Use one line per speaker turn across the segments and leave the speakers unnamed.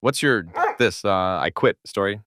What's your I quit story?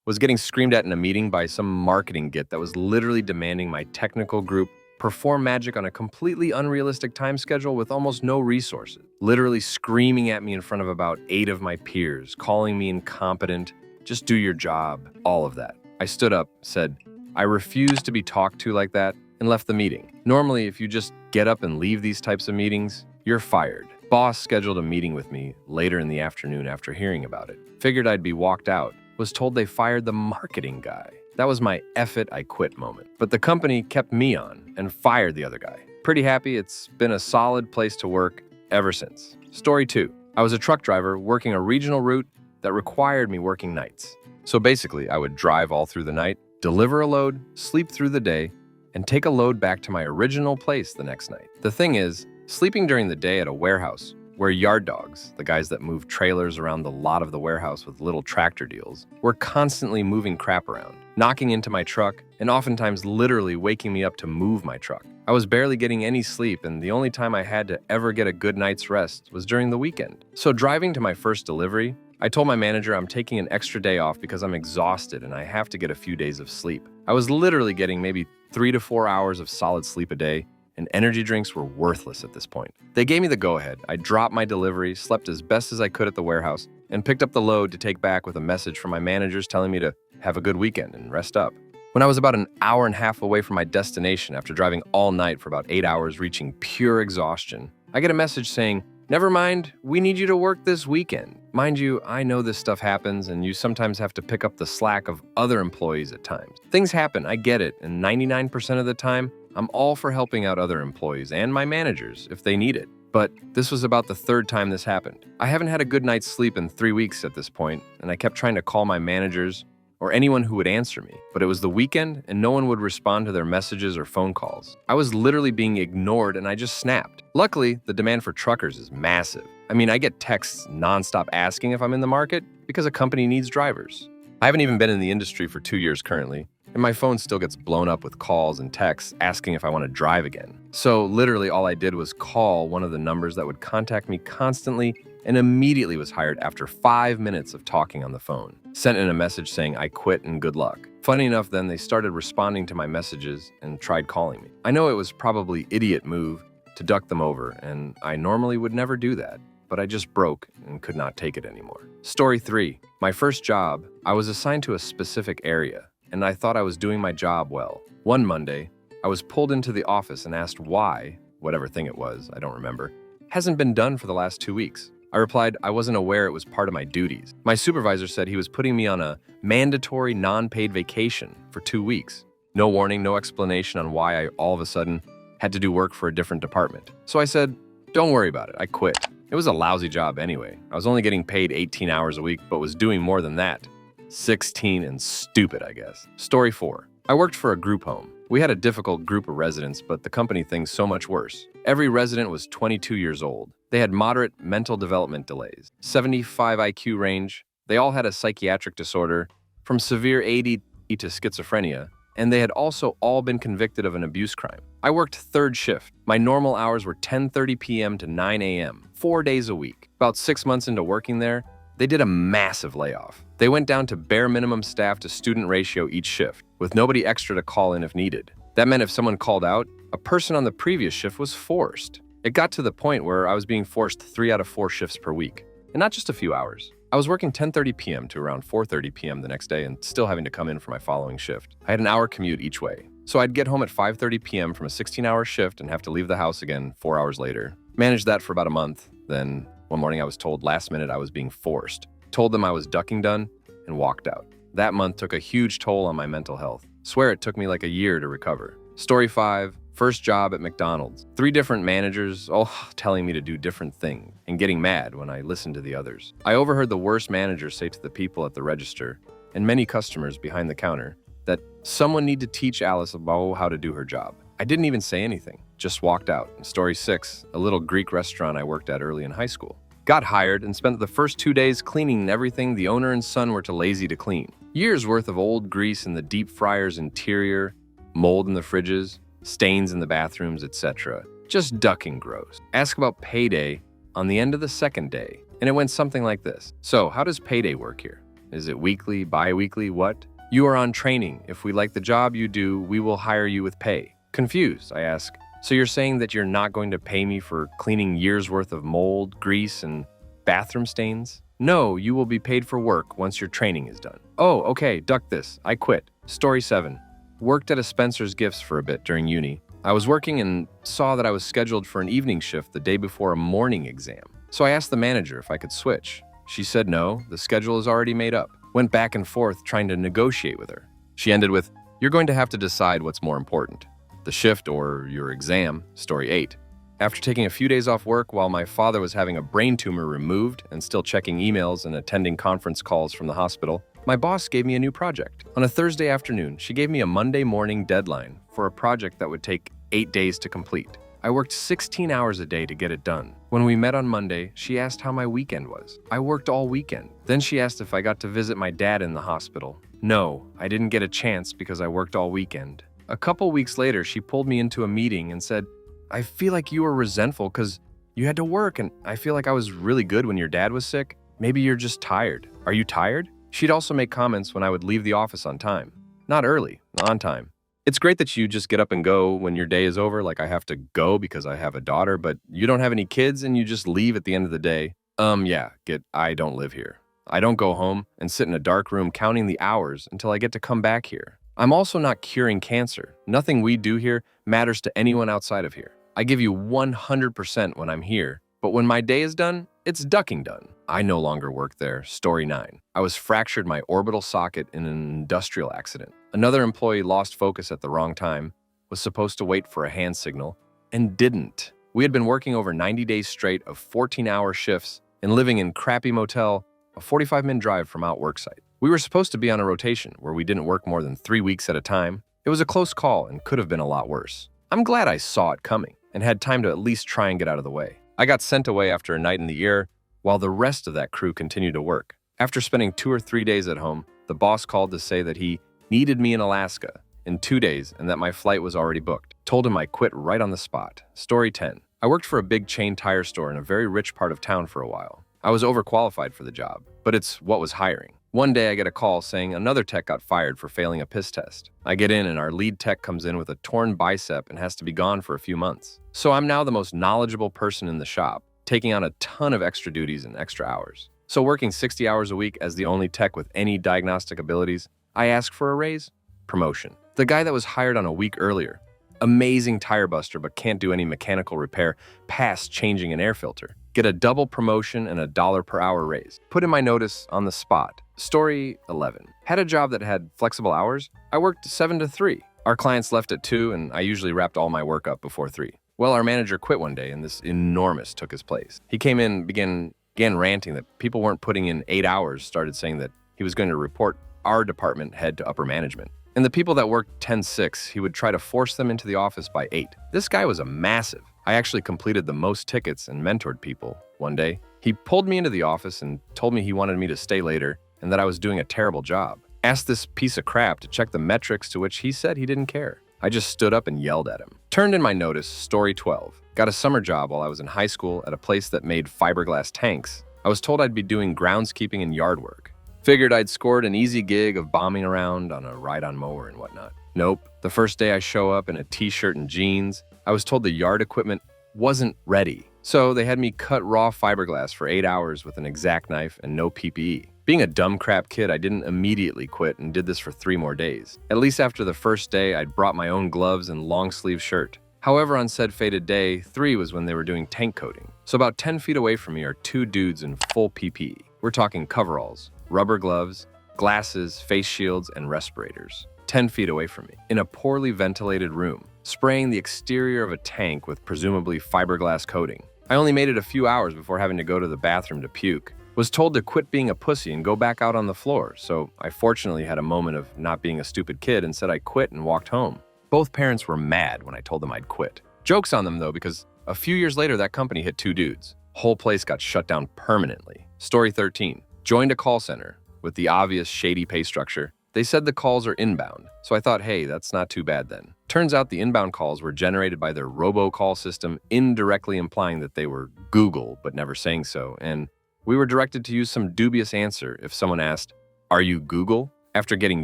Was getting screamed at in a meeting by some marketing git that was literally demanding my technical group perform magic on a completely unrealistic time schedule with almost no resources. Literally screaming at me in front of about 8 of my peers, calling me incompetent, just do your job, all of that. I stood up, said, I refuse to be talked to like that, and left the meeting. Normally, if you just get up and leave these types of meetings, you're fired. Boss scheduled a meeting with me later in the afternoon after hearing about it. Figured I'd be walked out. Was told they fired the marketing guy. That was my F it, I quit moment. But the company kept me on and fired the other guy. Pretty happy. It's been a solid place to work ever since. Story 2. I was a truck driver working a regional route that required me working nights. So basically, I would drive all through the night, deliver a load, sleep through the day, and take a load back to my original place the next night. The thing is, sleeping during the day at a warehouse where yard dogs, the guys that move trailers around the lot of the warehouse with little tractor deals, were constantly moving crap around, knocking into my truck, and oftentimes literally waking me up to move my truck. I was barely getting any sleep, and the only time I had to ever get a good night's rest was during the weekend. So driving to my first delivery, I told my manager I'm taking an extra day off because I'm exhausted and I have to get a few days of sleep. I was literally getting maybe 3 to 4 hours of solid sleep a day, and energy drinks were worthless at this point. They gave me the go-ahead. I dropped my delivery, slept as best as I could at the warehouse, and picked up the load to take back with a message from my managers telling me to have a good weekend and rest up. When I was about an hour and a half away from my destination after driving all night for about 8 hours, reaching pure exhaustion, I get a message saying, never mind, we need you to work this weekend. Mind you, I know this stuff happens and you sometimes have to pick up the slack of other employees at times. Things happen, I get it, and 99% of the time, I'm all for helping out other employees and my managers if they need it. But this was about the 3rd time this happened. I haven't had a good night's sleep in 3 weeks at this point, and I kept trying to call my managers or anyone who would answer me. But it was the weekend and no one would respond to their messages or phone calls. I was literally being ignored and I just snapped. Luckily, the demand for truckers is massive. I mean, I get texts nonstop asking if I'm in the market because a company needs drivers. I haven't even been in the industry for 2 years currently, and my phone still gets blown up with calls and texts asking if I want to drive again. So literally all I did was call one of the numbers that would contact me constantly and immediately was hired after 5 minutes of talking on the phone. Sent in a message saying I quit and good luck. Funny enough, then they started responding to my messages and tried calling me. I know it was probably idiot move to duck them over, and I normally would never do that, but I just broke and could not take it anymore. Story 3. My first job, I was assigned to a specific area, and I thought I was doing my job well. One Monday, I was pulled into the office and asked why, whatever thing it was, I don't remember, hasn't been done for the last 2 weeks. I replied I wasn't aware it was part of my duties. My supervisor said he was putting me on a mandatory non-paid vacation for 2 weeks. No warning, no explanation on why I all of a sudden had to do work for a different department. So I said, don't worry about it, I quit. It was a lousy job anyway. I was only getting paid 18 hours a week, but was doing more than that. 16 and stupid, I guess. Story 4. I worked for a group home. We had a difficult group of residents, but the company thinks so much worse. Every resident was 22 years old. They had moderate mental development delays, 75 IQ range. They all had a psychiatric disorder, from severe ADD to schizophrenia, and they had also all been convicted of an abuse crime. I worked 3rd shift. My normal hours were 10:30 p.m. to 9 a.m., 4 days a week. About 6 months into working there, they did a massive layoff. They went down to bare minimum staff to student ratio each shift, with nobody extra to call in if needed. That meant if someone called out, a person on the previous shift was forced. It got to the point where I was being forced 3 out of 4 shifts per week, and not just a few hours. I was working 10:30 p.m. to around 4:30 p.m. the next day and still having to come in for my following shift. I had an hour commute each way, so I'd get home at 5:30 p.m. from a 16-hour shift and have to leave the house again 4 hours later. Managed that for about a month. Then one morning I was told last minute I was being forced. Told them I was ducking done and walked out. That month took a huge toll on my mental health. Swear it took me like a year to recover. Story 5. First job at McDonald's. 3 different managers, all telling me to do different things, and getting mad when I listened to the others. I overheard the worst manager say to the people at the register, and many customers behind the counter, that someone need to teach Alice about how to do her job. I didn't even say anything, just walked out. And story 6, a little Greek restaurant I worked at early in high school. Got hired and spent the first 2 days cleaning everything the owner and son were too lazy to clean. Years worth of old grease in the deep fryer's interior, mold in the fridges, stains in the bathrooms, etc. Just ducking gross. Ask about payday on the end of the second day. And it went something like this. So, how does payday work here? Is it weekly, bi-weekly, what? You are on training. If we like the job you do, we will hire you with pay. Confused, I ask. So you're saying that you're not going to pay me for cleaning years' worth of mold, grease, and bathroom stains? No, you will be paid for work once your training is done. Oh, okay, duck this. I quit. Story 7. Worked at a Spencer's Gifts for a bit during uni. I was working and saw that I was scheduled for an evening shift the day before a morning exam. So I asked the manager if I could switch. She said no, the schedule is already made up. Went back and forth trying to negotiate with her. She ended with, "You're going to have to decide what's more important, the shift or your exam." Story 8. After taking a few days off work while my father was having a brain tumor removed and still checking emails and attending conference calls from the hospital, my boss gave me a new project. On a Thursday afternoon, she gave me a Monday morning deadline for a project that would take 8 days to complete. I worked 16 hours a day to get it done. When we met on Monday, she asked how my weekend was. I worked all weekend. Then she asked if I got to visit my dad in the hospital. No, I didn't get a chance because I worked all weekend. A couple weeks later, she pulled me into a meeting and said, "I feel like you were resentful because you had to work, and I feel like I was really good when your dad was sick. Maybe you're just tired. Are you tired?" She'd also make comments when I would leave the office on time. Not early, on time. It's great that you just get up and go when your day is over, like I have to go because I have a daughter, but you don't have any kids and you just leave at the end of the day. I don't live here. I don't go home and sit in a dark room counting the hours until I get to come back here. I'm also not curing cancer. Nothing we do here matters to anyone outside of here. I give you 100% when I'm here, but when my day is done, it's ducking done. I no longer work there. Story 9. I was fractured my orbital socket in an industrial accident. Another employee lost focus at the wrong time, was supposed to wait for a hand signal, and didn't. We had been working over 90 days straight of 14-hour shifts and living in crappy motel, a 45-minute drive from out work site. We were supposed to be on a rotation where we didn't work more than 3 weeks at a time. It was a close call and could have been a lot worse. I'm glad I saw it coming and had time to at least try and get out of the way. I got sent away after a night in the ER while the rest of that crew continued to work. After spending 2 or 3 days at home, the boss called to say that he needed me in Alaska in 2 days and that my flight was already booked. Told him I quit right on the spot. Story 10. I worked for a big chain tire store in a very rich part of town for a while. I was overqualified for the job, but it's what was hiring. One day I get a call saying another tech got fired for failing a piss test. I get in and our lead tech comes in with a torn bicep and has to be gone for a few months. So I'm now the most knowledgeable person in the shop, taking on a ton of extra duties and extra hours. So working 60 hours a week as the only tech with any diagnostic abilities, I ask for a raise, promotion. The guy that was hired on a week earlier, amazing tire buster but can't do any mechanical repair past changing an air filter, get a double promotion and a $1 per hour raise. Put in my notice on the spot. Story 11. Had a job that had flexible hours. I worked 7 to 3. Our clients left at 2 and I usually wrapped all my work up before 3. Well, our manager quit one day and this enormous took his place. He came in, began ranting that people weren't putting in 8 hours, started saying that he was going to report our department head to upper management. And the people that worked 10-6, he would try to force them into the office by 8. This guy was a massive. I actually completed the most tickets and mentored people one day. He pulled me into the office and told me he wanted me to stay later and that I was doing a terrible job. Asked this piece of crap to check the metrics, to which he said he didn't care. I just stood up and yelled at him. Turned in my notice, story 12. Got a summer job while I was in high school at a place that made fiberglass tanks. I was told I'd be doing groundskeeping and yard work. Figured I'd scored an easy gig of bombing around on a ride-on mower and whatnot. Nope. The first day I show up in a t-shirt and jeans, I was told the yard equipment wasn't ready. So they had me cut raw fiberglass for 8 hours with an X-Acto knife and no PPE. Being a dumb crap kid, I didn't immediately quit and did this for 3 more days. At least after the first day, I'd brought my own gloves and long sleeve shirt. However, on said fated day, 3 was when they were doing tank coating. So about 10 feet away from me are 2 dudes in full PPE. We're talking coveralls, rubber gloves, glasses, face shields, and respirators. 10 feet away from me, in a poorly ventilated room, spraying the exterior of a tank with presumably fiberglass coating. I only made it a few hours before having to go to the bathroom to puke. Was told to quit being a pussy and go back out on the floor, so I fortunately had a moment of not being a stupid kid and said I quit and walked home. Both parents were mad when I told them I'd quit. Joke's on them though, because a few years later that company hit 2 dudes. Whole place got shut down permanently. Story 13. Joined a call center with the obvious shady pay structure. They said the calls are inbound, so I thought, hey, that's not too bad then. Turns out the inbound calls were generated by their robocall system, indirectly implying that they were Google, but never saying so, and We were directed to use some dubious answer if someone asked, "Are you Google?" After getting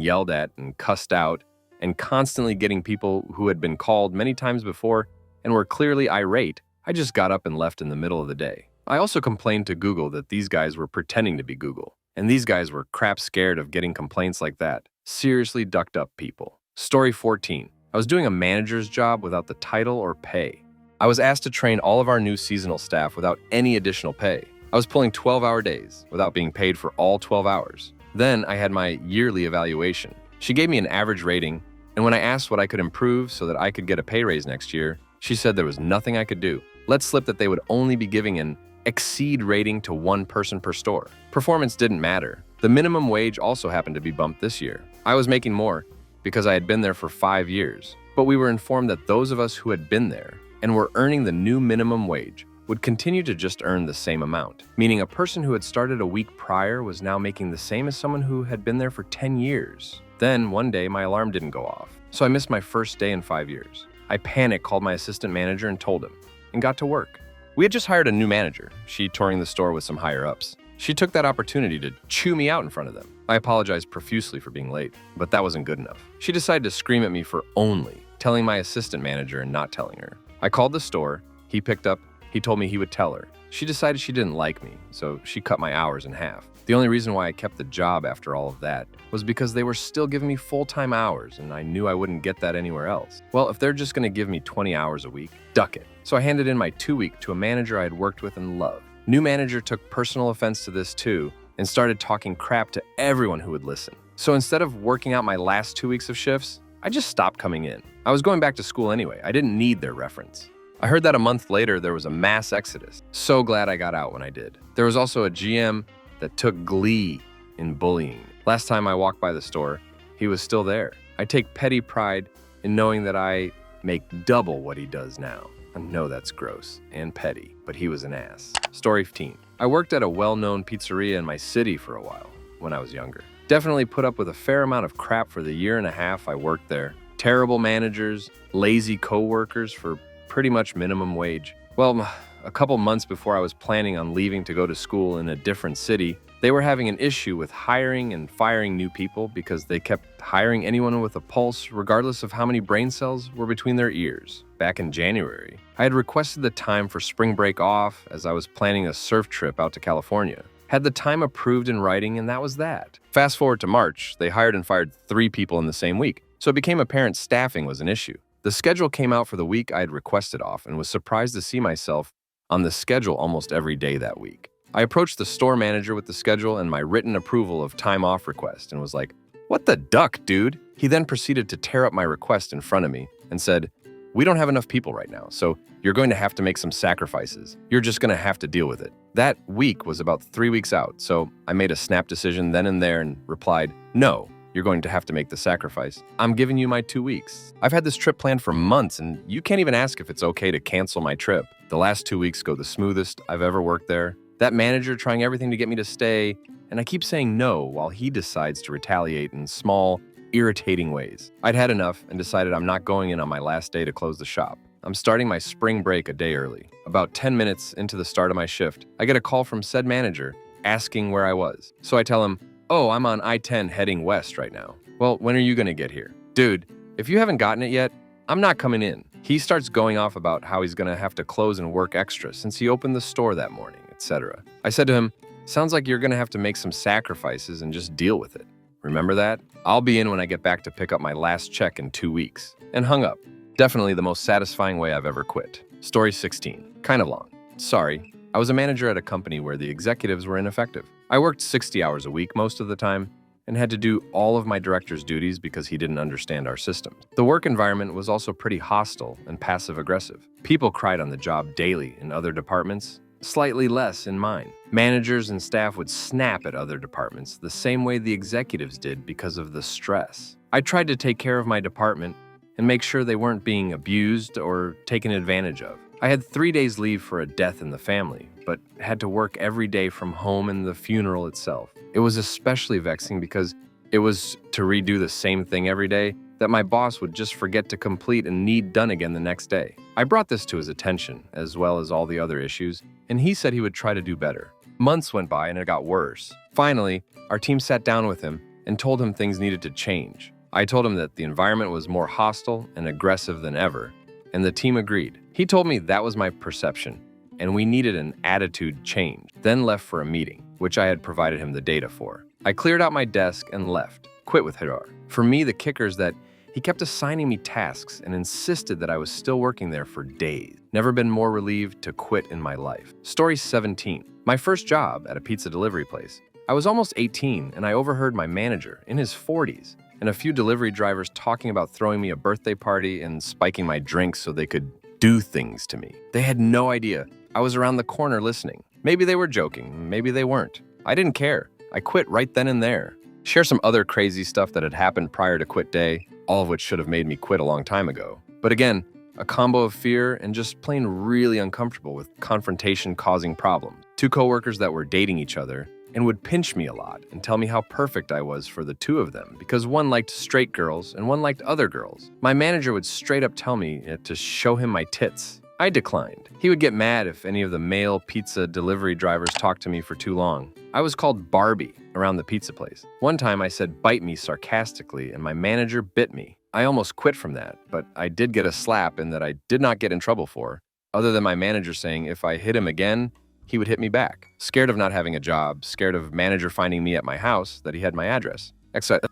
yelled at and cussed out, and constantly getting people who had been called many times before and were clearly irate, I just got up and left in the middle of the day. I also complained to Google that these guys were pretending to be Google, and these guys were crap scared of getting complaints like that. Seriously ducked up people. Story 14. I was doing a manager's job without the title or pay. I was asked to train all of our new seasonal staff without any additional pay. I was pulling 12-hour days without being paid for all 12 hours. Then I had my yearly evaluation. She gave me an average rating, and when I asked what I could improve so that I could get a pay raise next year, she said there was nothing I could do. Let slip that they would only be giving an exceed rating to one person per store. Performance didn't matter. The minimum wage also happened to be bumped this year. I was making more because I had been there for 5 years, but we were informed that those of us who had been there and were earning the new minimum wage would continue to just earn the same amount, meaning a person who had started a week prior was now making the same as someone who had been there for 10 years. Then, one day, my alarm didn't go off, so I missed my first day in 5 years. I panicked, called my assistant manager and told him, and got to work. We had just hired a new manager, she touring the store with some higher-ups. She took that opportunity to chew me out in front of them. I apologized profusely for being late, but that wasn't good enough. She decided to scream at me for only telling my assistant manager and not telling her. I called the store, he picked up, he told me he would tell her. She decided she didn't like me, so she cut my hours in half. The only reason why I kept the job after all of that was because they were still giving me full-time hours, and I knew I wouldn't get that anywhere else. Well, if they're just gonna give me 20 hours a week, duck it. So I handed in my 2-week to a manager I had worked with and loved. New manager took personal offense to this too, and started talking crap to everyone who would listen. So instead of working out my last 2 weeks of shifts, I just stopped coming in. I was going back to school anyway. I didn't need their reference. I heard that a month later there was a mass exodus. So glad I got out when I did. There was also a GM that took glee in bullying. Last time I walked by the store, he was still there. I take petty pride in knowing that I make double what he does now. I know that's gross and petty, but he was an ass. Story 15. I worked at a well-known pizzeria in my city for a while when I was younger. Definitely put up with a fair amount of crap for the year and a half I worked there. Terrible managers, lazy co-workers for pretty much minimum wage. Well, a couple months before I was planning on leaving to go to school in a different city, they were having an issue with hiring and firing new people because they kept hiring anyone with a pulse regardless of how many brain cells were between their ears. Back in January, I had requested the time for spring break off as I was planning a surf trip out to California. Had the time approved in writing, and that was that. Fast forward to March, they hired and fired 3 people in the same week, so it became apparent staffing was an issue. The schedule came out for the week I had requested off and was surprised to see myself on the schedule almost every day that week. I approached the store manager with the schedule and my written approval of time off request and was like, "What the duck, dude?" He then proceeded to tear up my request in front of me and said, "We don't have enough people right now, so you're going to have to make some sacrifices. You're just going to have to deal with it." That week was about 3 weeks out, so I made a snap decision then and there and replied, "No, you're going to have to make the sacrifice. I'm giving you my 2 weeks. I've had this trip planned for months, and you can't even ask if it's okay to cancel my trip." The last 2 weeks go the smoothest I've ever worked there. That manager trying everything to get me to stay, and I keep saying no while he decides to retaliate in small, irritating ways. I'd had enough and decided I'm not going in on my last day to close the shop. I'm starting my spring break a day early. About 10 minutes into the start of my shift, I get a call from said manager asking where I was. So I tell him, "Oh, I'm on I-10 heading west right now." "Well, when are you gonna get here?" "Dude, if you haven't gotten it yet, I'm not coming in." He starts going off about how he's gonna have to close and work extra since he opened the store that morning, etc. I said to him, "Sounds like you're gonna have to make some sacrifices and just deal with it. Remember that? I'll be in when I get back to pick up my last check in 2 weeks." And hung up. Definitely the most satisfying way I've ever quit. Story 16. Kind of long. Sorry. I was a manager at a company where the executives were ineffective. I worked 60 hours a week most of the time and had to do all of my director's duties because he didn't understand our systems. The work environment was also pretty hostile and passive-aggressive. People cried on the job daily in other departments, slightly less in mine. Managers and staff would snap at other departments the same way the executives did because of the stress. I tried to take care of my department and make sure they weren't being abused or taken advantage of. I had 3 days leave for a death in the family, but had to work every day from home and the funeral itself. It was especially vexing because it was to redo the same thing every day that my boss would just forget to complete and need done again the next day. I brought this to his attention, as well as all the other issues, and he said he would try to do better. Months went by and it got worse. Finally, our team sat down with him and told him things needed to change. I told him that the environment was more hostile and aggressive than ever, and the team agreed. He told me that was my perception, and we needed an attitude change, then left for a meeting, which I had provided him the data for. I cleared out my desk and left, quit with Hirar. For me, the kicker is that he kept assigning me tasks and insisted that I was still working there for days. Never been more relieved to quit in my life. Story 17. My first job at a pizza delivery place. I was almost 18 and I overheard my manager, in his 40s, and a few delivery drivers talking about throwing me a birthday party and spiking my drinks so they could do things to me. They had no idea. I was around the corner listening. Maybe they were joking, maybe they weren't. I didn't care. I quit right then and there. Share some other crazy stuff that had happened prior to quit day, all of which should have made me quit a long time ago. But again, a combo of fear and just plain really uncomfortable with confrontation causing problems. Two coworkers that were dating each other and would pinch me a lot and tell me how perfect I was for the two of them because one liked straight girls and one liked other girls. My manager would straight up tell me to show him my tits. I declined. He would get mad if any of the male pizza delivery drivers talked to me for too long. I was called Barbie around the pizza place. One time I said bite me sarcastically and my manager bit me. I almost quit from that, but I did get a slap in that I did not get in trouble for, other than my manager saying if I hit him again, he would hit me back. Scared of not having a job, scared of manager finding me at my house that he had my address.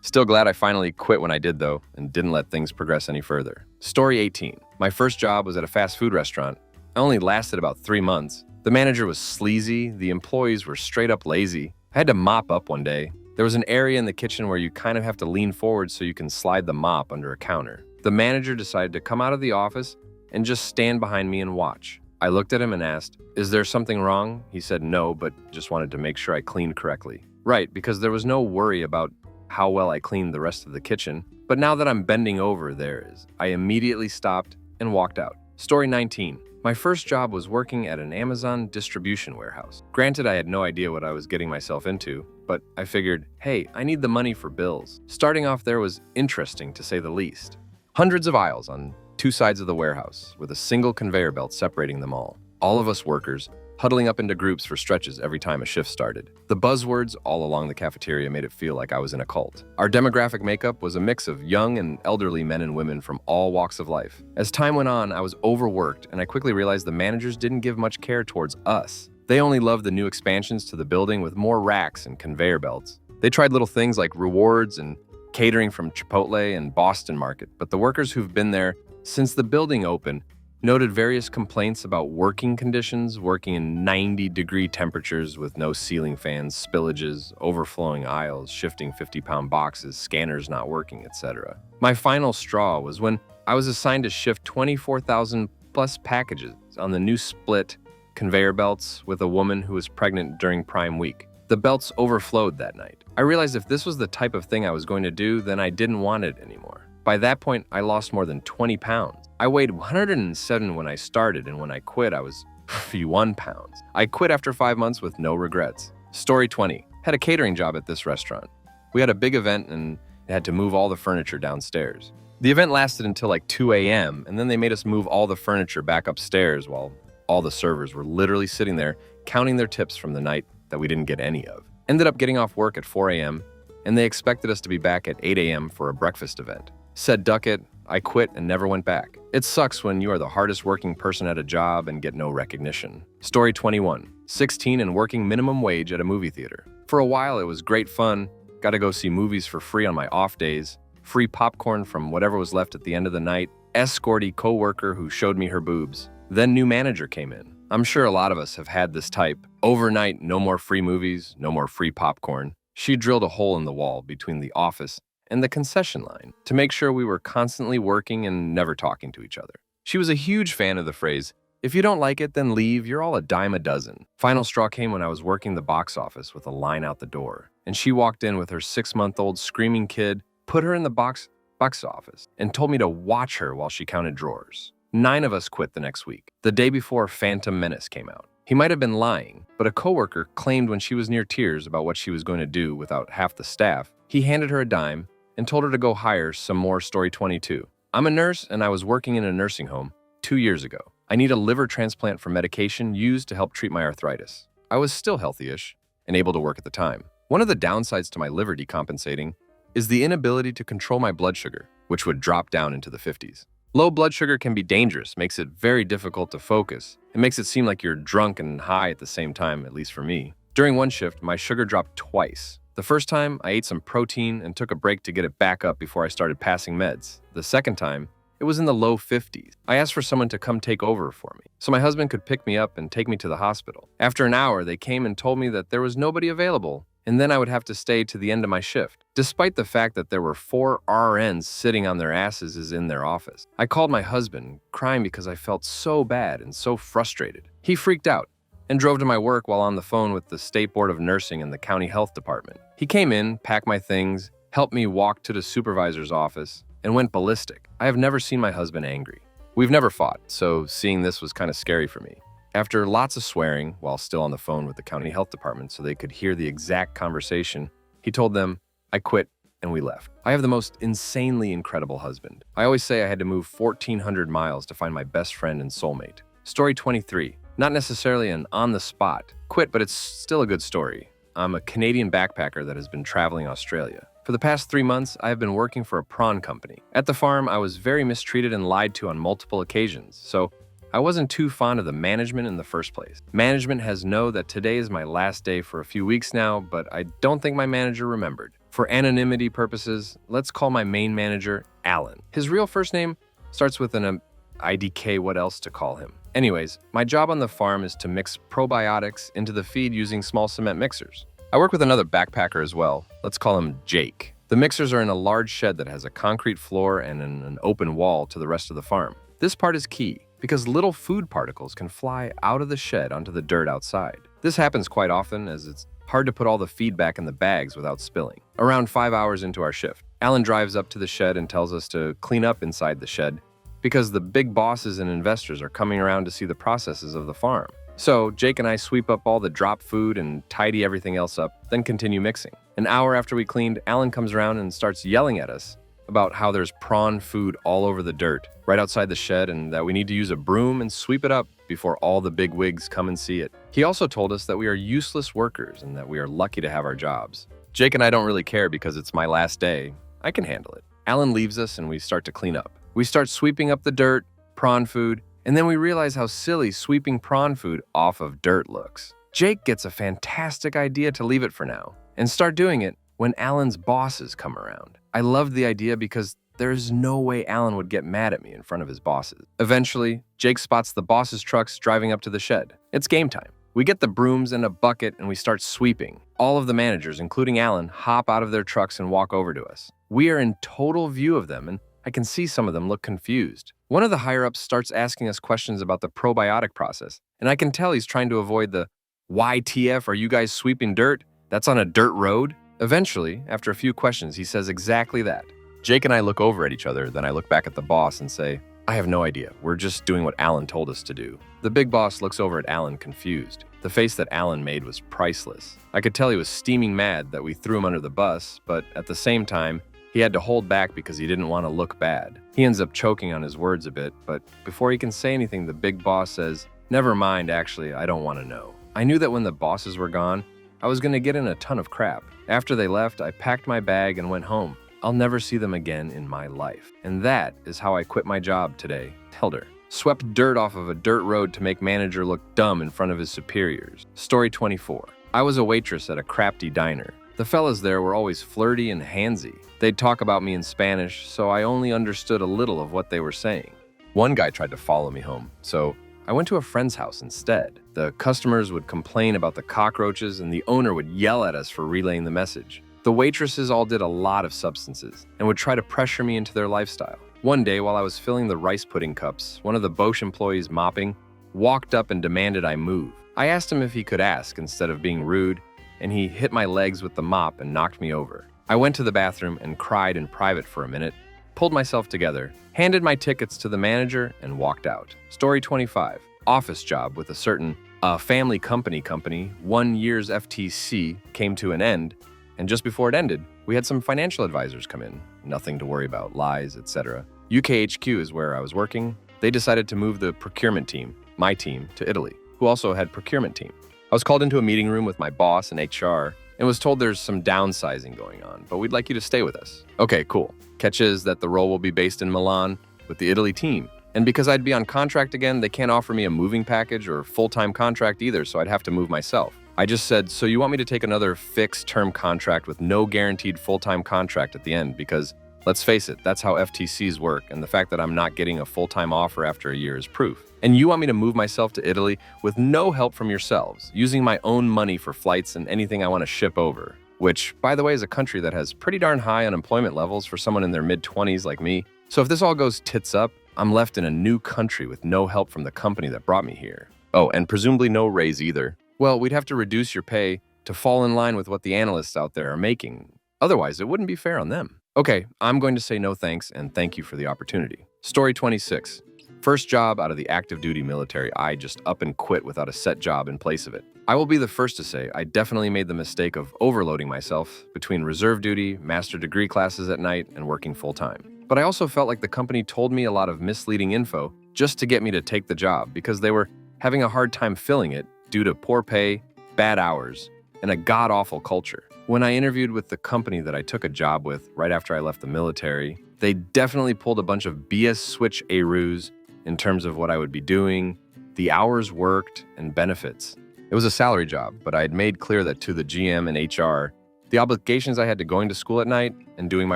Still glad I finally quit when I did though, and didn't let things progress any further. Story 18. My first job was at a fast food restaurant. I only lasted about 3 months. The manager was sleazy, the employees were straight up lazy. I had to mop up one day. There was an area in the kitchen where you kind of have to lean forward so you can slide the mop under a counter. The manager decided to come out of the office and just stand behind me and watch. I looked at him and asked, "Is there something wrong?" He said no, but just wanted to make sure I cleaned correctly. Right, because there was no worry about how well I cleaned the rest of the kitchen. But now that I'm bending over, there is. I immediately stopped and walked out. Story 19. My first job was working at an Amazon distribution warehouse. Granted, I had no idea what I was getting myself into, but I figured, hey, I need the money for bills. Starting off there was interesting, to say the least. Hundreds of aisles on two sides of the warehouse, with a single conveyor belt separating them all. All of us workers, huddling up into groups for stretches every time a shift started. The buzzwords all along the cafeteria made it feel like I was in a cult. Our demographic makeup was a mix of young and elderly men and women from all walks of life. As time went on, I was overworked, and I quickly realized the managers didn't give much care towards us. They only loved the new expansions to the building with more racks and conveyor belts. They tried little things like rewards and catering from Chipotle and Boston Market, but the workers who've been there since the building opened noted various complaints about working conditions, working in 90-degree temperatures with no ceiling fans, spillages, overflowing aisles, shifting 50-pound boxes, scanners not working, etc. My final straw was when I was assigned to shift 24,000 plus packages on the new split conveyor belts with a woman who was pregnant during Prime Week. The belts overflowed that night. I realized if this was the type of thing I was going to do, then I didn't want it anymore. By that point, I lost more than 20 pounds. I weighed 107 when I started, and when I quit, I was 51 pounds. I quit after 5 months with no regrets. Story 20. Had a catering job at this restaurant. We had a big event and had to move all the furniture downstairs. The event lasted until like 2 a.m., and then they made us move all the furniture back upstairs while all the servers were literally sitting there counting their tips from the night that we didn't get any of. Ended up getting off work at 4 a.m., and they expected us to be back at 8 a.m. for a breakfast event. Said duck it, I quit and never went back. It sucks when you are the hardest working person at a job and get no recognition. Story 21. 16 and working minimum wage at a movie theater. For a while, it was great fun. Got to go see movies for free on my off days. Free popcorn from whatever was left at the end of the night. Escorty coworker who showed me her boobs. Then new manager came in. I'm sure a lot of us have had this type. Overnight, no more free movies, no more free popcorn. She drilled a hole in the wall between the office and the concession line to make sure we were constantly working and never talking to each other. She was a huge fan of the phrase, "If you don't like it, then leave, you're all a dime a dozen." Final straw came when I was working the box office with a line out the door, and she walked in with her 6-month-old screaming kid, put her in the box office, and told me to watch her while she counted drawers. 9 of us quit the next week, the day before Phantom Menace came out. He might have been lying, but a coworker claimed when she was near tears about what she was going to do without half the staff, he handed her a dime and told her to go hire some more. Story 22. I'm a nurse and I was working in a nursing home 2 years ago. I need a liver transplant for medication used to help treat my arthritis. I was still healthy-ish and able to work at the time. One of the downsides to my liver decompensating is the inability to control my blood sugar, which would drop down into the 50s. Low blood sugar can be dangerous, makes it very difficult to focus. It makes it seem like you're drunk and high at the same time, at least for me. During one shift, my sugar dropped twice. The first time, I ate some protein and took a break to get it back up before I started passing meds. The second time, it was in the low 50s. I asked for someone to come take over for me, so my husband could pick me up and take me to the hospital. After an hour, they came and told me that there was nobody available, and then I would have to stay to the end of my shift, despite the fact that there were 4 RNs sitting on their asses in their office. I called my husband, crying because I felt so bad and so frustrated. He freaked out and drove to my work while on the phone with the State Board of Nursing and the County Health Department. He came in, packed my things, helped me walk to the supervisor's office, and went ballistic. I have never seen my husband angry. We've never fought, so seeing this was kind of scary for me. After lots of swearing, while still on the phone with the County Health Department so they could hear the exact conversation, he told them, I quit, and we left. I have the most insanely incredible husband. I always say I had to move 1,400 miles to find my best friend and soulmate. Story 23. Not necessarily an on-the-spot quit, but it's still a good story. I'm a Canadian backpacker that has been traveling Australia. For the past 3 months, I have been working for a prawn company. At the farm, I was very mistreated and lied to on multiple occasions, so I wasn't too fond of the management in the first place. Management has known that today is my last day for a few weeks now, but I don't think my manager remembered. For anonymity purposes, let's call my main manager Alan. His real first name starts with an IDK, what else to call him? Anyways, my job on the farm is to mix probiotics into the feed using small cement mixers. I work with another backpacker as well. Let's call him Jake. The mixers are in a large shed that has a concrete floor and an open wall to the rest of the farm. This part is key because little food particles can fly out of the shed onto the dirt outside. This happens quite often as it's hard to put all the feed back in the bags without spilling. Around 5 hours into our shift, Alan drives up to the shed and tells us to clean up inside the shed because the big bosses and investors are coming around to see the processes of the farm. So Jake and I sweep up all the dropped food and tidy everything else up, then continue mixing. An hour after we cleaned, Alan comes around and starts yelling at us about how there's prawn food all over the dirt right outside the shed and that we need to use a broom and sweep it up before all the big wigs come and see it. He also told us that we are useless workers and that we are lucky to have our jobs. Jake and I don't really care because it's my last day. I can handle it. Alan leaves us and we start to clean up. We start sweeping up the dirt, prawn food, and then we realize how silly sweeping prawn food off of dirt looks. Jake gets a fantastic idea to leave it for now and start doing it when Alan's bosses come around. I loved the idea because there's no way Alan would get mad at me in front of his bosses. Eventually, Jake spots the boss's trucks driving up to the shed. It's game time. We get the brooms and a bucket and we start sweeping. All of the managers, including Alan, hop out of their trucks and walk over to us. We are in total view of them and I can see some of them look confused. One of the higher-ups starts asking us questions about the probiotic process, and I can tell he's trying to avoid the YTF, are you guys sweeping dirt? That's on a dirt road? Eventually, after a few questions, he says exactly that. Jake and I look over at each other, then I look back at the boss and say, I have no idea. We're just doing what Alan told us to do. The big boss looks over at Alan confused. The face that Alan made was priceless. I could tell he was steaming mad that we threw him under the bus, but at the same time, he had to hold back because he didn't want to look bad. He ends up choking on his words a bit, but before he can say anything, the big boss says, never mind, actually, I don't want to know. I knew that when the bosses were gone, I was going to get in a ton of crap. After they left, I packed my bag and went home. I'll never see them again in my life. And that is how I quit my job today. Hilder swept dirt off of a dirt road to make manager look dumb in front of his superiors. Story 24. I was a waitress at a crafty diner. The fellas there were always flirty and handsy. They'd talk about me in Spanish, so I only understood a little of what they were saying. One guy tried to follow me home, so I went to a friend's house instead. The customers would complain about the cockroaches and the owner would yell at us for relaying the message. The waitresses all did a lot of substances and would try to pressure me into their lifestyle. One day, while I was filling the rice pudding cups, one of the Bosch employees mopping walked up and demanded I move. I asked him if he could ask instead of being rude, and he hit my legs with the mop and knocked me over. I went to the bathroom and cried in private for a minute, pulled myself together, handed my tickets to the manager, and walked out. Story 25. Office job with a certain family company, 1 year's FTC came to an end, and just before it ended, we had some financial advisors come in. Nothing to worry about, lies, etc. UKHQ is where I was working. They decided to move the procurement team, my team, to Italy, who also had procurement team. I was called into a meeting room with my boss and HR and was told there's some downsizing going on, but we'd like you to stay with us. Okay, cool. Catch is that the role will be based in Milan with the Italy team. And because I'd be on contract again, they can't offer me a moving package or full-time contract either, so I'd have to move myself. I just said, so you want me to take another fixed-term contract with no guaranteed full-time contract at the end? Because, let's face it, that's how FTCs work, and the fact that I'm not getting a full-time offer after a year is proof. And you want me to move myself to Italy with no help from yourselves, using my own money for flights and anything I want to ship over. Which, by the way, is a country that has pretty darn high unemployment levels for someone in their mid-20s like me. So if this all goes tits up, I'm left in a new country with no help from the company that brought me here. Oh, and presumably no raise either. Well, we'd have to reduce your pay to fall in line with what the analysts out there are making. Otherwise, it wouldn't be fair on them. Okay, I'm going to say no thanks and thank you for the opportunity. Story 26. First job out of the active duty military, I just up and quit without a set job in place of it. I will be the first to say I definitely made the mistake of overloading myself between reserve duty, master degree classes at night, and working full-time. But I also felt like the company told me a lot of misleading info just to get me to take the job because they were having a hard time filling it due to poor pay, bad hours, and a god-awful culture. When I interviewed with the company that I took a job with right after I left the military, they definitely pulled a bunch of BS switch-aroos in terms of what I would be doing, the hours worked, and benefits. It was a salary job, but I had made clear that to the GM and HR, the obligations I had to going to school at night and doing my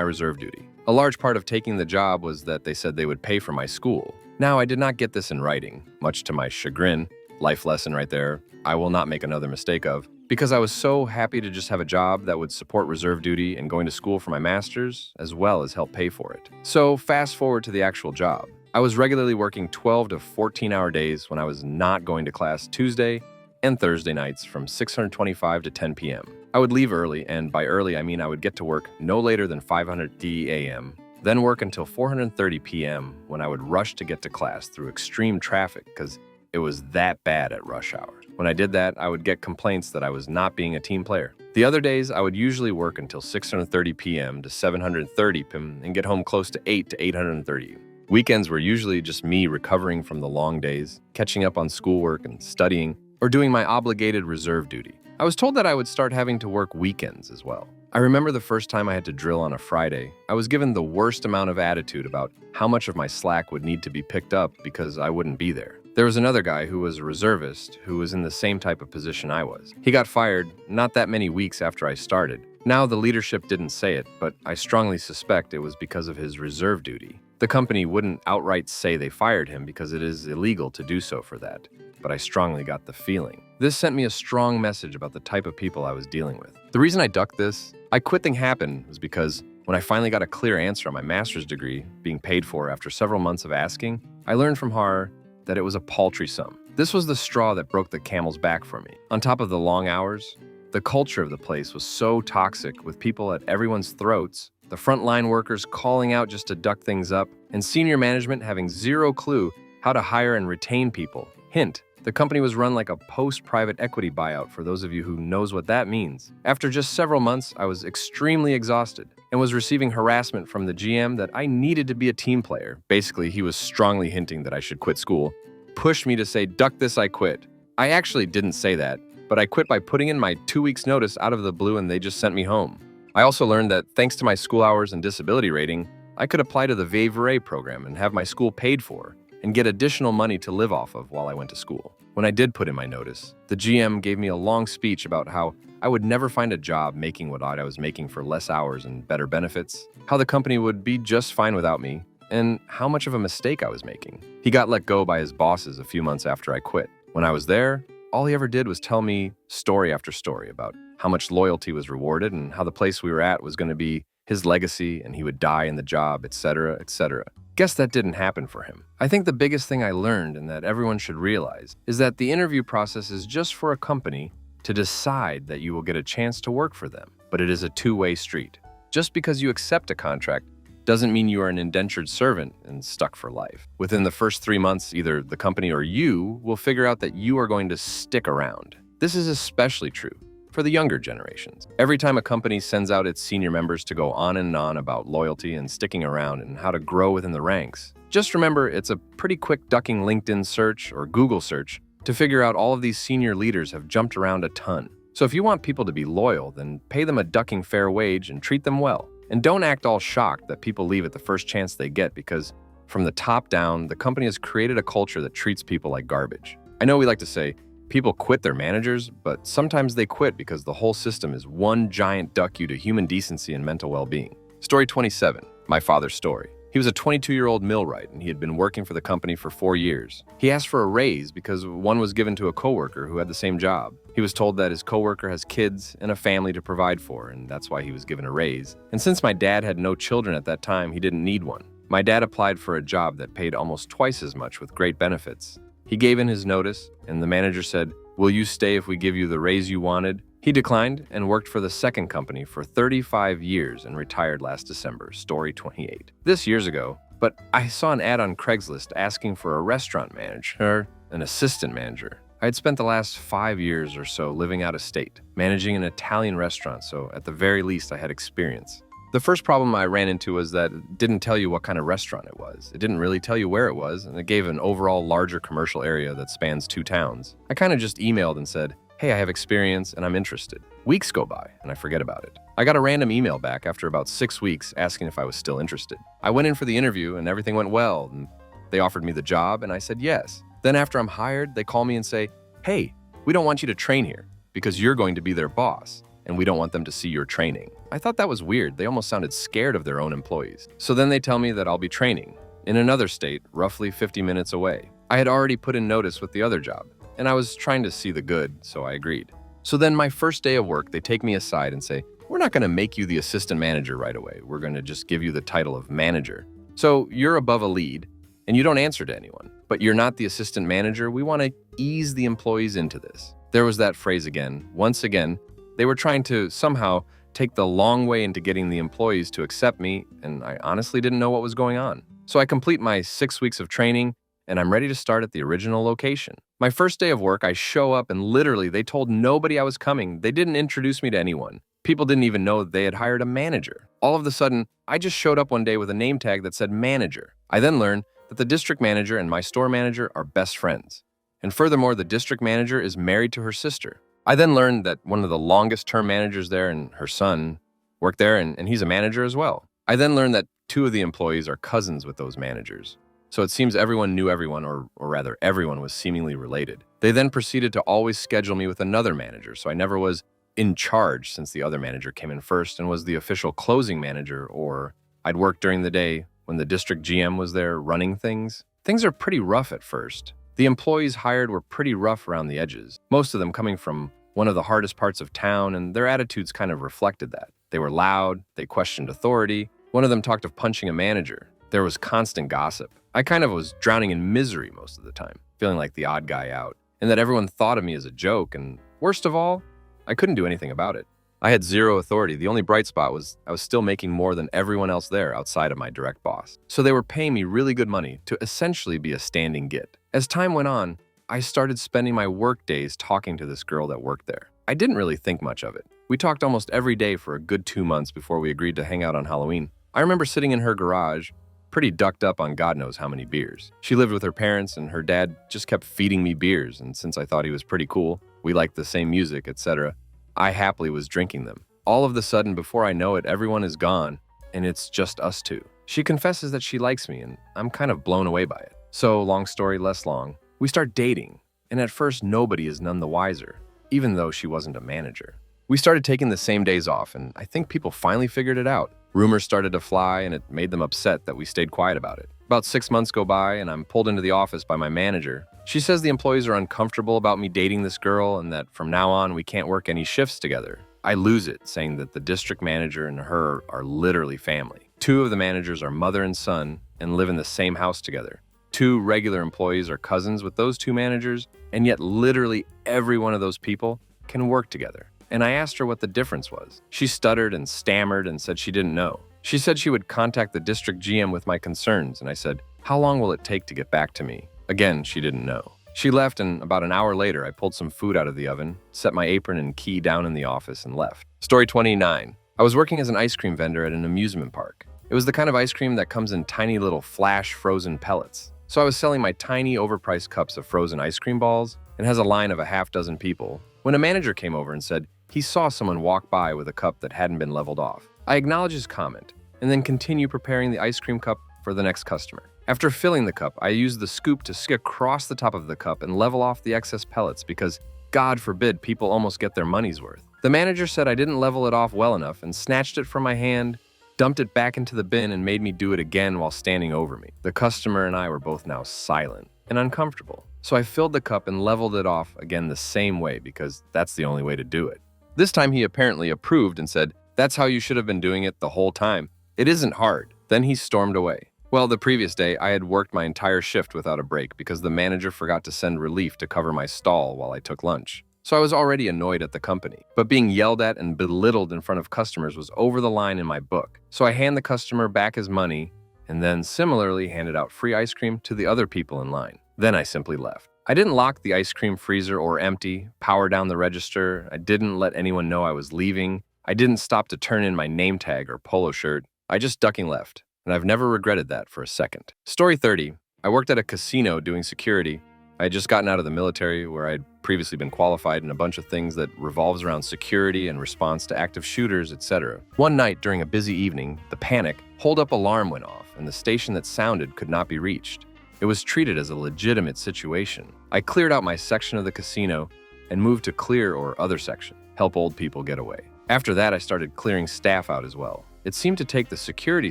reserve duty. A large part of taking the job was that they said they would pay for my school. Now, I did not get this in writing, much to my chagrin. Life lesson right there, I will not make another mistake of, because I was so happy to just have a job that would support reserve duty and going to school for my master's, as well as help pay for it. So fast forward to the actual job. I was regularly working 12 to 14-hour days when I was not going to class Tuesday and Thursday nights from 6:25 to 10 p.m. I would leave early, and by early I mean I would get to work no later than 5:00 a.m., then work until 4:30 p.m. when I would rush to get to class through extreme traffic because it was that bad at rush hour. When I did that, I would get complaints that I was not being a team player. The other days, I would usually work until 6:30 p.m. to 7:30 p.m. and get home close to 8 to 8:30. Weekends were usually just me recovering from the long days, catching up on schoolwork and studying, or doing my obligated reserve duty. I was told that I would start having to work weekends as well. I remember the first time I had to drill on a Friday, I was given the worst amount of attitude about how much of my slack would need to be picked up because I wouldn't be there. There was another guy who was a reservist who was in the same type of position I was. He got fired not that many weeks after I started. Now the leadership didn't say it, but I strongly suspect it was because of his reserve duty. The company wouldn't outright say they fired him because it is illegal to do so for that, but I strongly got the feeling. This sent me a strong message about the type of people I was dealing with. The reason I ducked this, I quit thing happened was because when I finally got a clear answer on my master's degree, being paid for after several months of asking, I learned from her that it was a paltry sum. This was the straw that broke the camel's back for me. On top of the long hours, the culture of the place was so toxic with people at everyone's throats, the frontline workers calling out just to duck things up, and senior management having zero clue how to hire and retain people. Hint, the company was run like a post-private equity buyout for those of you who knows what that means. After just several months, I was extremely exhausted and was receiving harassment from the GM that I needed to be a team player. Basically, he was strongly hinting that I should quit school, pushed me to say, "Duck this, I quit." I actually didn't say that, but I quit by putting in my 2 weeks notice out of the blue and they just sent me home. I also learned that thanks to my school hours and disability rating, I could apply to the Valet program and have my school paid for and get additional money to live off of while I went to school. When I did put in my notice, the GM gave me a long speech about how I would never find a job making what I was making for less hours and better benefits, how the company would be just fine without me, and how much of a mistake I was making. He got let go by his bosses a few months after I quit. When I was there, all he ever did was tell me story after story about how much loyalty was rewarded and how the place we were at was going to be his legacy and he would die in the job, etc., etc. Guess that didn't happen for him. I think the biggest thing I learned and that everyone should realize is that the interview process is just for a company to decide that you will get a chance to work for them, but it is a two-way street. Just because you accept a contract doesn't mean you are an indentured servant and stuck for life. Within the first 3 months, either the company or you will figure out that you are going to stick around. This is especially true for the younger generations. Every time a company sends out its senior members to go on and on about loyalty and sticking around and how to grow within the ranks, just remember it's a pretty quick ducking LinkedIn search or Google search To figure out, all of these senior leaders have jumped around a ton. So if you want people to be loyal, then pay them a ducking fair wage and treat them well. And don't act all shocked that people leave at the first chance they get, because from the top down, the company has created a culture that treats people like garbage. I know we like to say people quit their managers, but sometimes they quit because the whole system is one giant duck you to human decency and mental well-being. Story 27, my father's story. He was a 22-year-old millwright, and he had been working for the company for 4 years. He asked for a raise because one was given to a coworker who had the same job. He was told that his coworker has kids and a family to provide for, and that's why he was given a raise. And since my dad had no children at that time, he didn't need one. My dad applied for a job that paid almost twice as much with great benefits. He gave in his notice, and the manager said, "Will you stay if we give you the raise you wanted?" He declined and worked for the second company for 35 years and retired last December. Story 28. This years ago, but I saw an ad on Craigslist asking for a restaurant manager, an assistant manager. I had spent the last 5 years or so living out of state, managing an Italian restaurant, so at the very least I had experience. The first problem I ran into was that it didn't tell you what kind of restaurant it was. It didn't really tell you where it was, and it gave an overall larger commercial area that spans 2 towns. I kind of just emailed and said, "Hey, I have experience and I'm interested." Weeks go by and I forget about it. I got a random email back after about 6 weeks asking if I was still interested. I went in for the interview and everything went well, and they offered me the job and I said yes. Then after I'm hired, they call me and say, "Hey, we don't want you to train here because you're going to be their boss, and we don't want them to see your training." I thought that was weird. They almost sounded scared of their own employees. So then they tell me that I'll be training in another state, roughly 50 minutes away. I had already put in notice with the other job, and I was trying to see the good, so I agreed. So then my first day of work, they take me aside and say, "We're not going to make you the assistant manager right away. We're going to just give you the title of manager. So you're above a lead, and you don't answer to anyone, but you're not the assistant manager. We want to ease the employees into this." There was that phrase again. Once again, they were trying to somehow take the long way into getting the employees to accept me, and I honestly didn't know what was going on. So I complete my 6 weeks of training, and I'm ready to start at the original location. My first day of work, I show up, and literally they told nobody I was coming. They didn't introduce me to anyone. People didn't even know they had hired a manager. All of a sudden, I just showed up one day with a name tag that said manager. I then learned that the district manager and my store manager are best friends. And furthermore, the district manager is married to her sister. I then learned that one of the longest-term managers there and her son work there, and he's a manager as well. I then learned that 2 of the employees are cousins with those managers. So it seems everyone knew everyone, or rather everyone was seemingly related. They then proceeded to always schedule me with another manager, so I never was in charge since the other manager came in first and was the official closing manager, or I'd work during the day when the district GM was there running things. Things are pretty rough at first. The employees hired were pretty rough around the edges, most of them coming from one of the hardest parts of town, and their attitudes kind of reflected that. They were loud, they questioned authority. One of them talked of punching a manager. There was constant gossip. I kind of was drowning in misery most of the time, feeling like the odd guy out, and that everyone thought of me as a joke, and worst of all, I couldn't do anything about it. I had zero authority. The only bright spot was I was still making more than everyone else there outside of my direct boss. So they were paying me really good money to essentially be a standing git. As time went on, I started spending my work days talking to this girl that worked there. I didn't really think much of it. We talked almost every day for a good 2 months before we agreed to hang out on Halloween. I remember sitting in her garage, pretty ducked up on God knows how many beers. She lived with her parents, and her dad just kept feeding me beers, and since I thought he was pretty cool, we liked the same music, etc., I happily was drinking them. All of the sudden, before I know it, everyone is gone, and it's just us 2. She confesses that she likes me, and I'm kind of blown away by it. So, long story less long, we start dating, and at first nobody is none the wiser, even though she wasn't a manager. We started taking the same days off, and I think people finally figured it out. Rumors started to fly, and it made them upset that we stayed quiet about it. About 6 months go by, and I'm pulled into the office by my manager. She says the employees are uncomfortable about me dating this girl, and that from now on we can't work any shifts together. I lose it, saying that the district manager and her are literally family. 2 of the managers are mother and son and live in the same house together. 2 regular employees are cousins with those 2 managers, and yet literally every one of those people can work together. And I asked her what the difference was. She stuttered and stammered and said she didn't know. She said she would contact the district GM with my concerns, and I said, "How long will it take to get back to me?" Again, she didn't know. She left, and about an hour later, I pulled some food out of the oven, set my apron and key down in the office, and left. Story 29. I was working as an ice cream vendor at an amusement park. It was the kind of ice cream that comes in tiny little flash frozen pellets. So I was selling my tiny overpriced cups of frozen ice cream balls, and has a line of a half dozen people, when a manager came over and said he saw someone walk by with a cup that hadn't been leveled off. I acknowledge his comment and then continue preparing the ice cream cup for the next customer. After filling the cup, I use the scoop to skip across the top of the cup and level off the excess pellets because, God forbid, people almost get their money's worth. The manager said I didn't level it off well enough and snatched it from my hand, dumped it back into the bin, and made me do it again while standing over me. The customer and I were both now silent and uncomfortable. So I filled the cup and leveled it off again the same way because that's the only way to do it. This time he apparently approved and said, "That's how you should have been doing it the whole time. It isn't hard." Then he stormed away. Well, the previous day, I had worked my entire shift without a break because the manager forgot to send relief to cover my stall while I took lunch. So I was already annoyed at the company. But being yelled at and belittled in front of customers was over the line in my book. So I hand the customer back his money and then similarly handed out free ice cream to the other people in line. Then I simply left. I didn't lock the ice cream freezer or empty, power down the register. I didn't let anyone know I was leaving. I didn't stop to turn in my name tag or polo shirt. I just ducking left. And I've never regretted that for a second. Story 30. I worked at a casino doing security. I had just gotten out of the military where I'd previously been qualified in a bunch of things that revolves around security and response to active shooters, etc. One night during a busy evening, the panic hold-up alarm went off and the station that sounded could not be reached. It was treated as a legitimate situation. I cleared out my section of the casino and moved to clear or other section, help old people get away. After that, I started clearing staff out as well. It seemed to take the security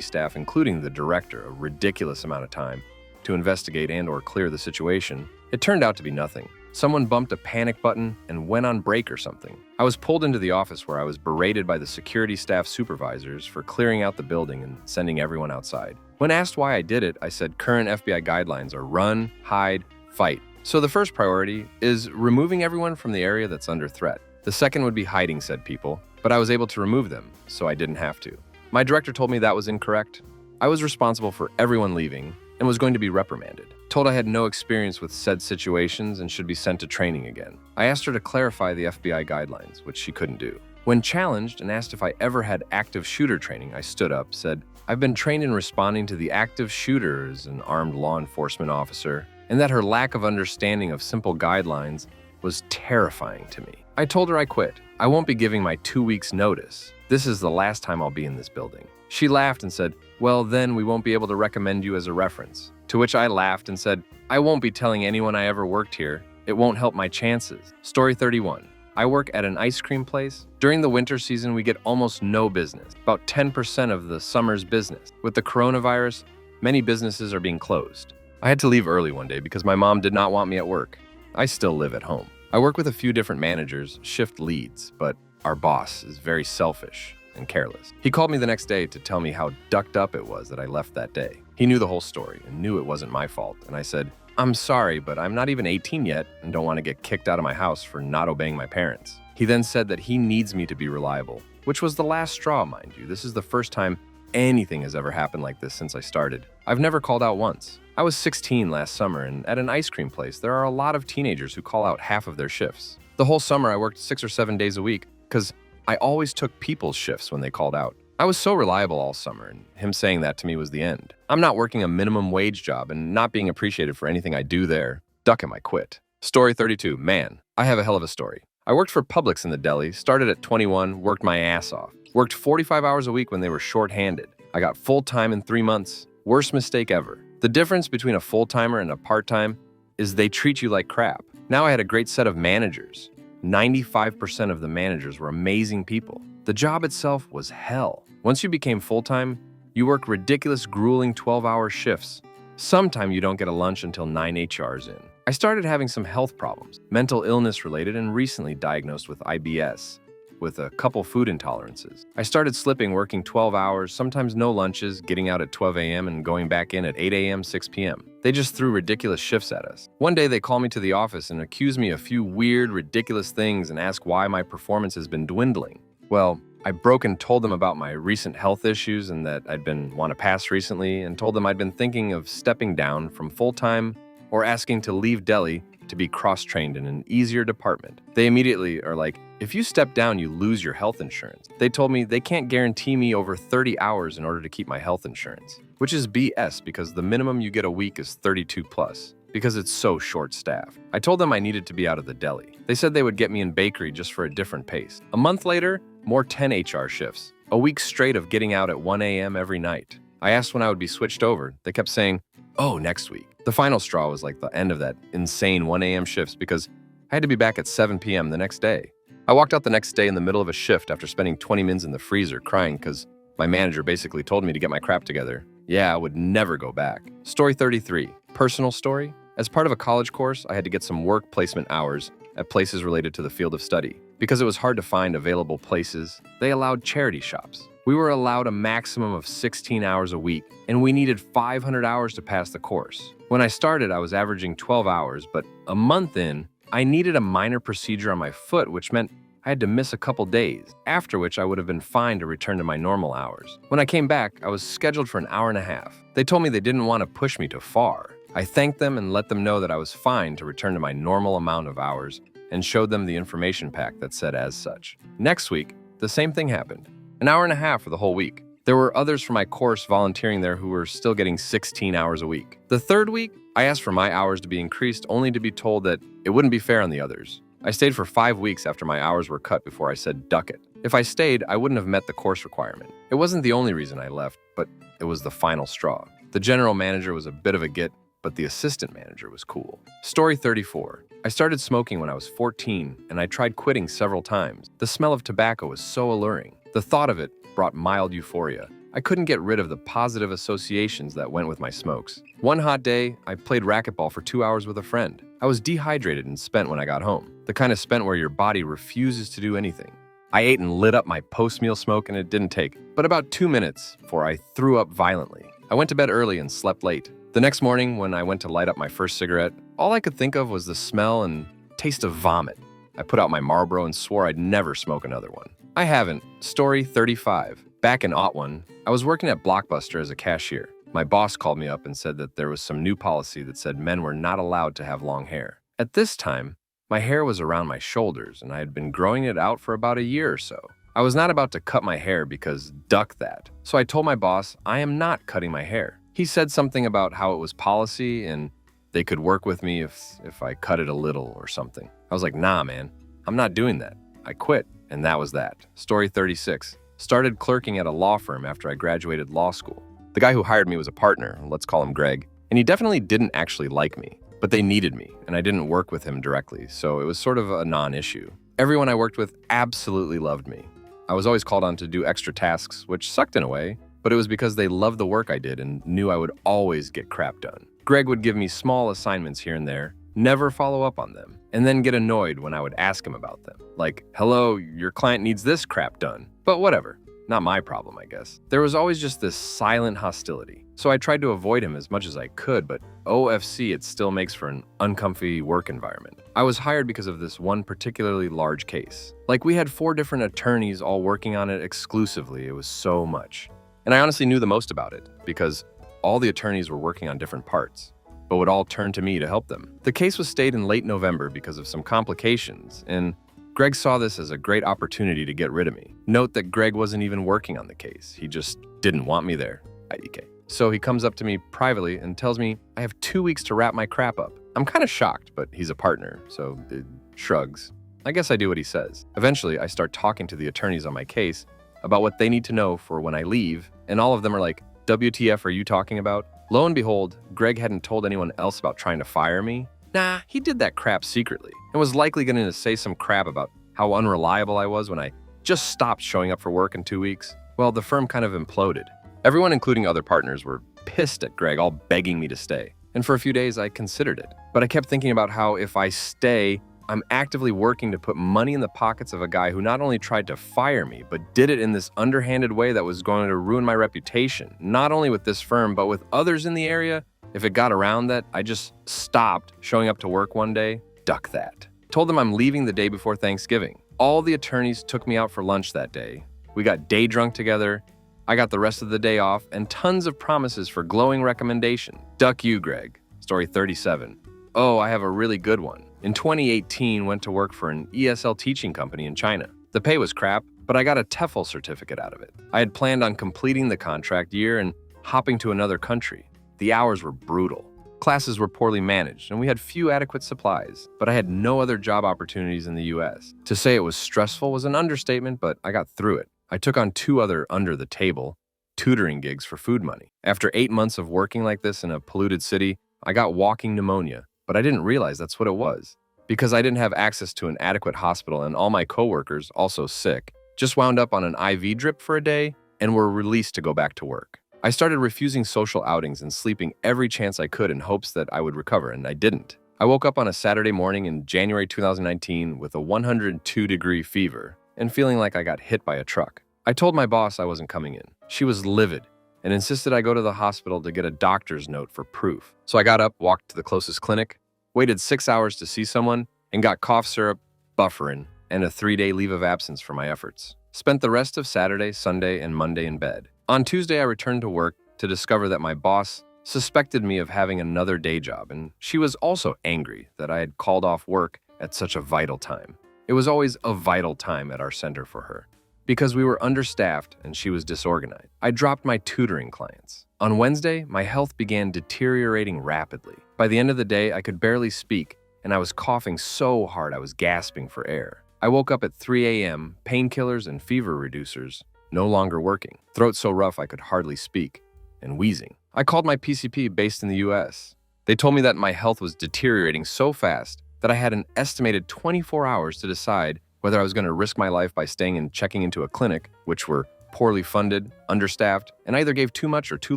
staff, including the director, a ridiculous amount of time to investigate and or clear the situation. It turned out to be nothing. Someone bumped a panic button and went on break or something. I was pulled into the office where I was berated by the security staff supervisors for clearing out the building and sending everyone outside. When asked why I did it, I said current FBI guidelines are run, hide, fight. So the first priority is removing everyone from the area that's under threat. The second would be hiding said people, but I was able to remove them, so I didn't have to. My director told me that was incorrect. I was responsible for everyone leaving and was going to be reprimanded. Told I had no experience with said situations and should be sent to training again. I asked her to clarify the FBI guidelines, which she couldn't do. When challenged and asked if I ever had active shooter training, I stood up, said, "I've been trained in responding to the active shooter as an armed law enforcement officer, and that her lack of understanding of simple guidelines was terrifying to me." I told her I quit. I won't be giving my 2 weeks notice. This is the last time I'll be in this building. She laughed and said, "Well, then we won't be able to recommend you as a reference." To which I laughed and said, "I won't be telling anyone I ever worked here. It won't help my chances." Story 31. I work at an ice cream place. During the winter season, we get almost no business, about 10% of the summer's business. With the coronavirus, many businesses are being closed. I had to leave early one day because my mom did not want me at work. I still live at home. I work with a few different managers, shift leads, but our boss is very selfish and careless. He called me the next day to tell me how ducked up it was that I left that day. He knew the whole story and knew it wasn't my fault, and I said, "I'm sorry, but I'm not even 18 yet and don't want to get kicked out of my house for not obeying my parents." He then said that he needs me to be reliable, which was the last straw, mind you. This is the first time anything has ever happened like this since I started. I've never called out once. I was 16 last summer, and at an ice cream place, there are a lot of teenagers who call out half of their shifts. The whole summer, I worked 6 or 7 days a week because I always took people's shifts when they called out. I was so reliable all summer, and him saying that to me was the end. I'm not working a minimum wage job and not being appreciated for anything I do there. Duck him, I quit. Story 32. Man, I have a hell of a story. I worked for Publix in the deli, started at 21, worked my ass off. Worked 45 hours a week when they were short-handed. I got full-time in 3 months. Worst mistake ever. The difference between a full-timer and a part-time is they treat you like crap. Now I had a great set of managers. 95% of the managers were amazing people. The job itself was hell. Once you became full-time, you work ridiculous, grueling 12-hour shifts. Sometime you don't get a lunch until 9 HRs in. I started having some health problems, mental illness related, and recently diagnosed with IBS, with a couple food intolerances. I started slipping, working 12 hours, sometimes no lunches, getting out at 12 a.m. and going back in at 8 a.m., 6 p.m. They just threw ridiculous shifts at us. One day they call me to the office and accuse me of a few weird, ridiculous things and ask why my performance has been dwindling. Well, I broke and told them about my recent health issues and that I'd been want to pass recently, and told them I'd been thinking of stepping down from full-time or asking to leave deli to be cross-trained in an easier department. They immediately are like, "If you step down, you lose your health insurance." They told me they can't guarantee me over 30 hours in order to keep my health insurance, which is BS because the minimum you get a week is 32 plus. because it's so short-staffed. I told them I needed to be out of the deli. They said they would get me in bakery just for a different pace. A month later, more 10 HR shifts. A week straight of getting out at 1 a.m. every night. I asked when I would be switched over. They kept saying, "Oh, next week." The final straw was like the end of that insane 1 a.m. shifts because I had to be back at 7 p.m. the next day. I walked out the next day in the middle of a shift after spending 20 minutes in the freezer crying because my manager basically told me to get my crap together. Yeah, I would never go back. Story 33. Personal story. As part of a college course, I had to get some work placement hours at places related to the field of study. Because it was hard to find available places, they allowed charity shops. We were allowed a maximum of 16 hours a week, and we needed 500 hours to pass the course. When I started, I was averaging 12 hours, but a month in, I needed a minor procedure on my foot, which meant I had to miss a couple days, after which I would have been fine to return to my normal hours. When I came back, I was scheduled for an hour and a half. They told me they didn't want to push me too far. I thanked them and let them know that I was fine to return to my normal amount of hours and showed them the information pack that said as such. Next week, the same thing happened. An hour and a half for the whole week. There were others from my course volunteering there who were still getting 16 hours a week. The third week, I asked for my hours to be increased only to be told that it wouldn't be fair on the others. I stayed for 5 weeks after my hours were cut before I said duck it. If I stayed, I wouldn't have met the course requirement. It wasn't the only reason I left, but it was the final straw. The general manager was a bit of a git, but the assistant manager was cool. Story 34. I started smoking when I was 14, and I tried quitting several times. The smell of tobacco was so alluring. The thought of it brought mild euphoria. I couldn't get rid of the positive associations that went with my smokes. One hot day, I played racquetball for 2 hours with a friend. I was dehydrated and spent when I got home. The kind of spent where your body refuses to do anything. I ate and lit up my post-meal smoke and it didn't take but about 2 minutes before I threw up violently. I went to bed early and slept late. The next morning, when I went to light up my first cigarette, all I could think of was the smell and taste of vomit. I put out my Marlboro and swore I'd never smoke another one. I haven't. Story 35. Back in '01, I was working at Blockbuster as a cashier. My boss called me up and said that there was some new policy that said men were not allowed to have long hair. At this time, my hair was around my shoulders and I had been growing it out for about a year or so. I was not about to cut my hair because duck that. So I told my boss I am not cutting my hair. He said something about how it was policy and they could work with me if I cut it a little or something. I was like, nah, man, I'm not doing that. I quit, and that was that. Story 36. Started clerking at a law firm after I graduated law school. The guy who hired me was a partner, let's call him Greg, and he definitely didn't actually like me, but they needed me, and I didn't work with him directly, so it was sort of a non-issue. Everyone I worked with absolutely loved me. I was always called on to do extra tasks, which sucked in a way, but it was because they loved the work I did and knew I would always get crap done. Greg would give me small assignments here and there, never follow up on them, and then get annoyed when I would ask him about them. Like, hello, your client needs this crap done. But whatever, not my problem, I guess. There was always just this silent hostility. So I tried to avoid him as much as I could, but OFC, it still makes for an uncomfy work environment. I was hired because of this one particularly large case. Like, we had 4 different attorneys all working on it exclusively. It was so much. And I honestly knew the most about it because all the attorneys were working on different parts, but would all turn to me to help them. The case was stayed in late November because of some complications, and Greg saw this as a great opportunity to get rid of me. Note that Greg wasn't even working on the case. He just didn't want me there. IDK. So he comes up to me privately and tells me I have 2 weeks to wrap my crap up. I'm kind of shocked, but he's a partner, so it shrugs. I guess I do what he says. Eventually, I start talking to the attorneys on my case about what they need to know for when I leave, and all of them are like, WTF are you talking about? Lo and behold, Greg hadn't told anyone else about trying to fire me. Nah, he did that crap secretly, and was likely going to say some crap about how unreliable I was when I just stopped showing up for work in 2 weeks. Well, the firm kind of imploded. Everyone, including other partners, were pissed at Greg, all begging me to stay. And for a few days, I considered it. But I kept thinking about how if I stay, I'm actively working to put money in the pockets of a guy who not only tried to fire me, but did it in this underhanded way that was going to ruin my reputation, not only with this firm, but with others in the area. If it got around that, I just stopped showing up to work one day. Duck that. Told them I'm leaving the day before Thanksgiving. All the attorneys took me out for lunch that day. We got day drunk together. I got the rest of the day off and tons of promises for glowing recommendation. Duck you, Greg. Story 37. Oh, I have a really good one. In 2018, went to work for an ESL teaching company in China. The pay was crap, but I got a TEFL certificate out of it. I had planned on completing the contract year and hopping to another country. The hours were brutal. Classes were poorly managed, and we had few adequate supplies, but I had no other job opportunities in the US. To say it was stressful was an understatement, but I got through it. I took on 2 other under-the-table tutoring gigs for food money. After 8 months of working like this in a polluted city, I got walking pneumonia, but I didn't realize that's what it was. Because I didn't have access to an adequate hospital and all my coworkers, also sick, just wound up on an IV drip for a day and were released to go back to work. I started refusing social outings and sleeping every chance I could in hopes that I would recover, and I didn't. I woke up on a Saturday morning in January 2019 with a 102-degree fever and feeling like I got hit by a truck. I told my boss I wasn't coming in. She was livid and insisted I go to the hospital to get a doctor's note for proof. So I got up, walked to the closest clinic, waited 6 hours to see someone, and got cough syrup, bufferin, and a 3-day leave of absence for my efforts. Spent the rest of Saturday, Sunday, and Monday in bed. On Tuesday, I returned to work to discover that my boss suspected me of having another day job, and she was also angry that I had called off work at such a vital time. It was always a vital time at our center for her, because we were understaffed and she was disorganized. I dropped my tutoring clients. On Wednesday, my health began deteriorating rapidly. By the end of the day, I could barely speak, and I was coughing so hard I was gasping for air. I woke up at 3 a.m., painkillers and fever reducers no longer working, throat so rough I could hardly speak, and wheezing. I called my PCP based in the US. They told me that my health was deteriorating so fast that I had an estimated 24 hours to decide whether I was going to risk my life by staying and checking into a clinic, which were poorly funded, understaffed, and either gave too much or too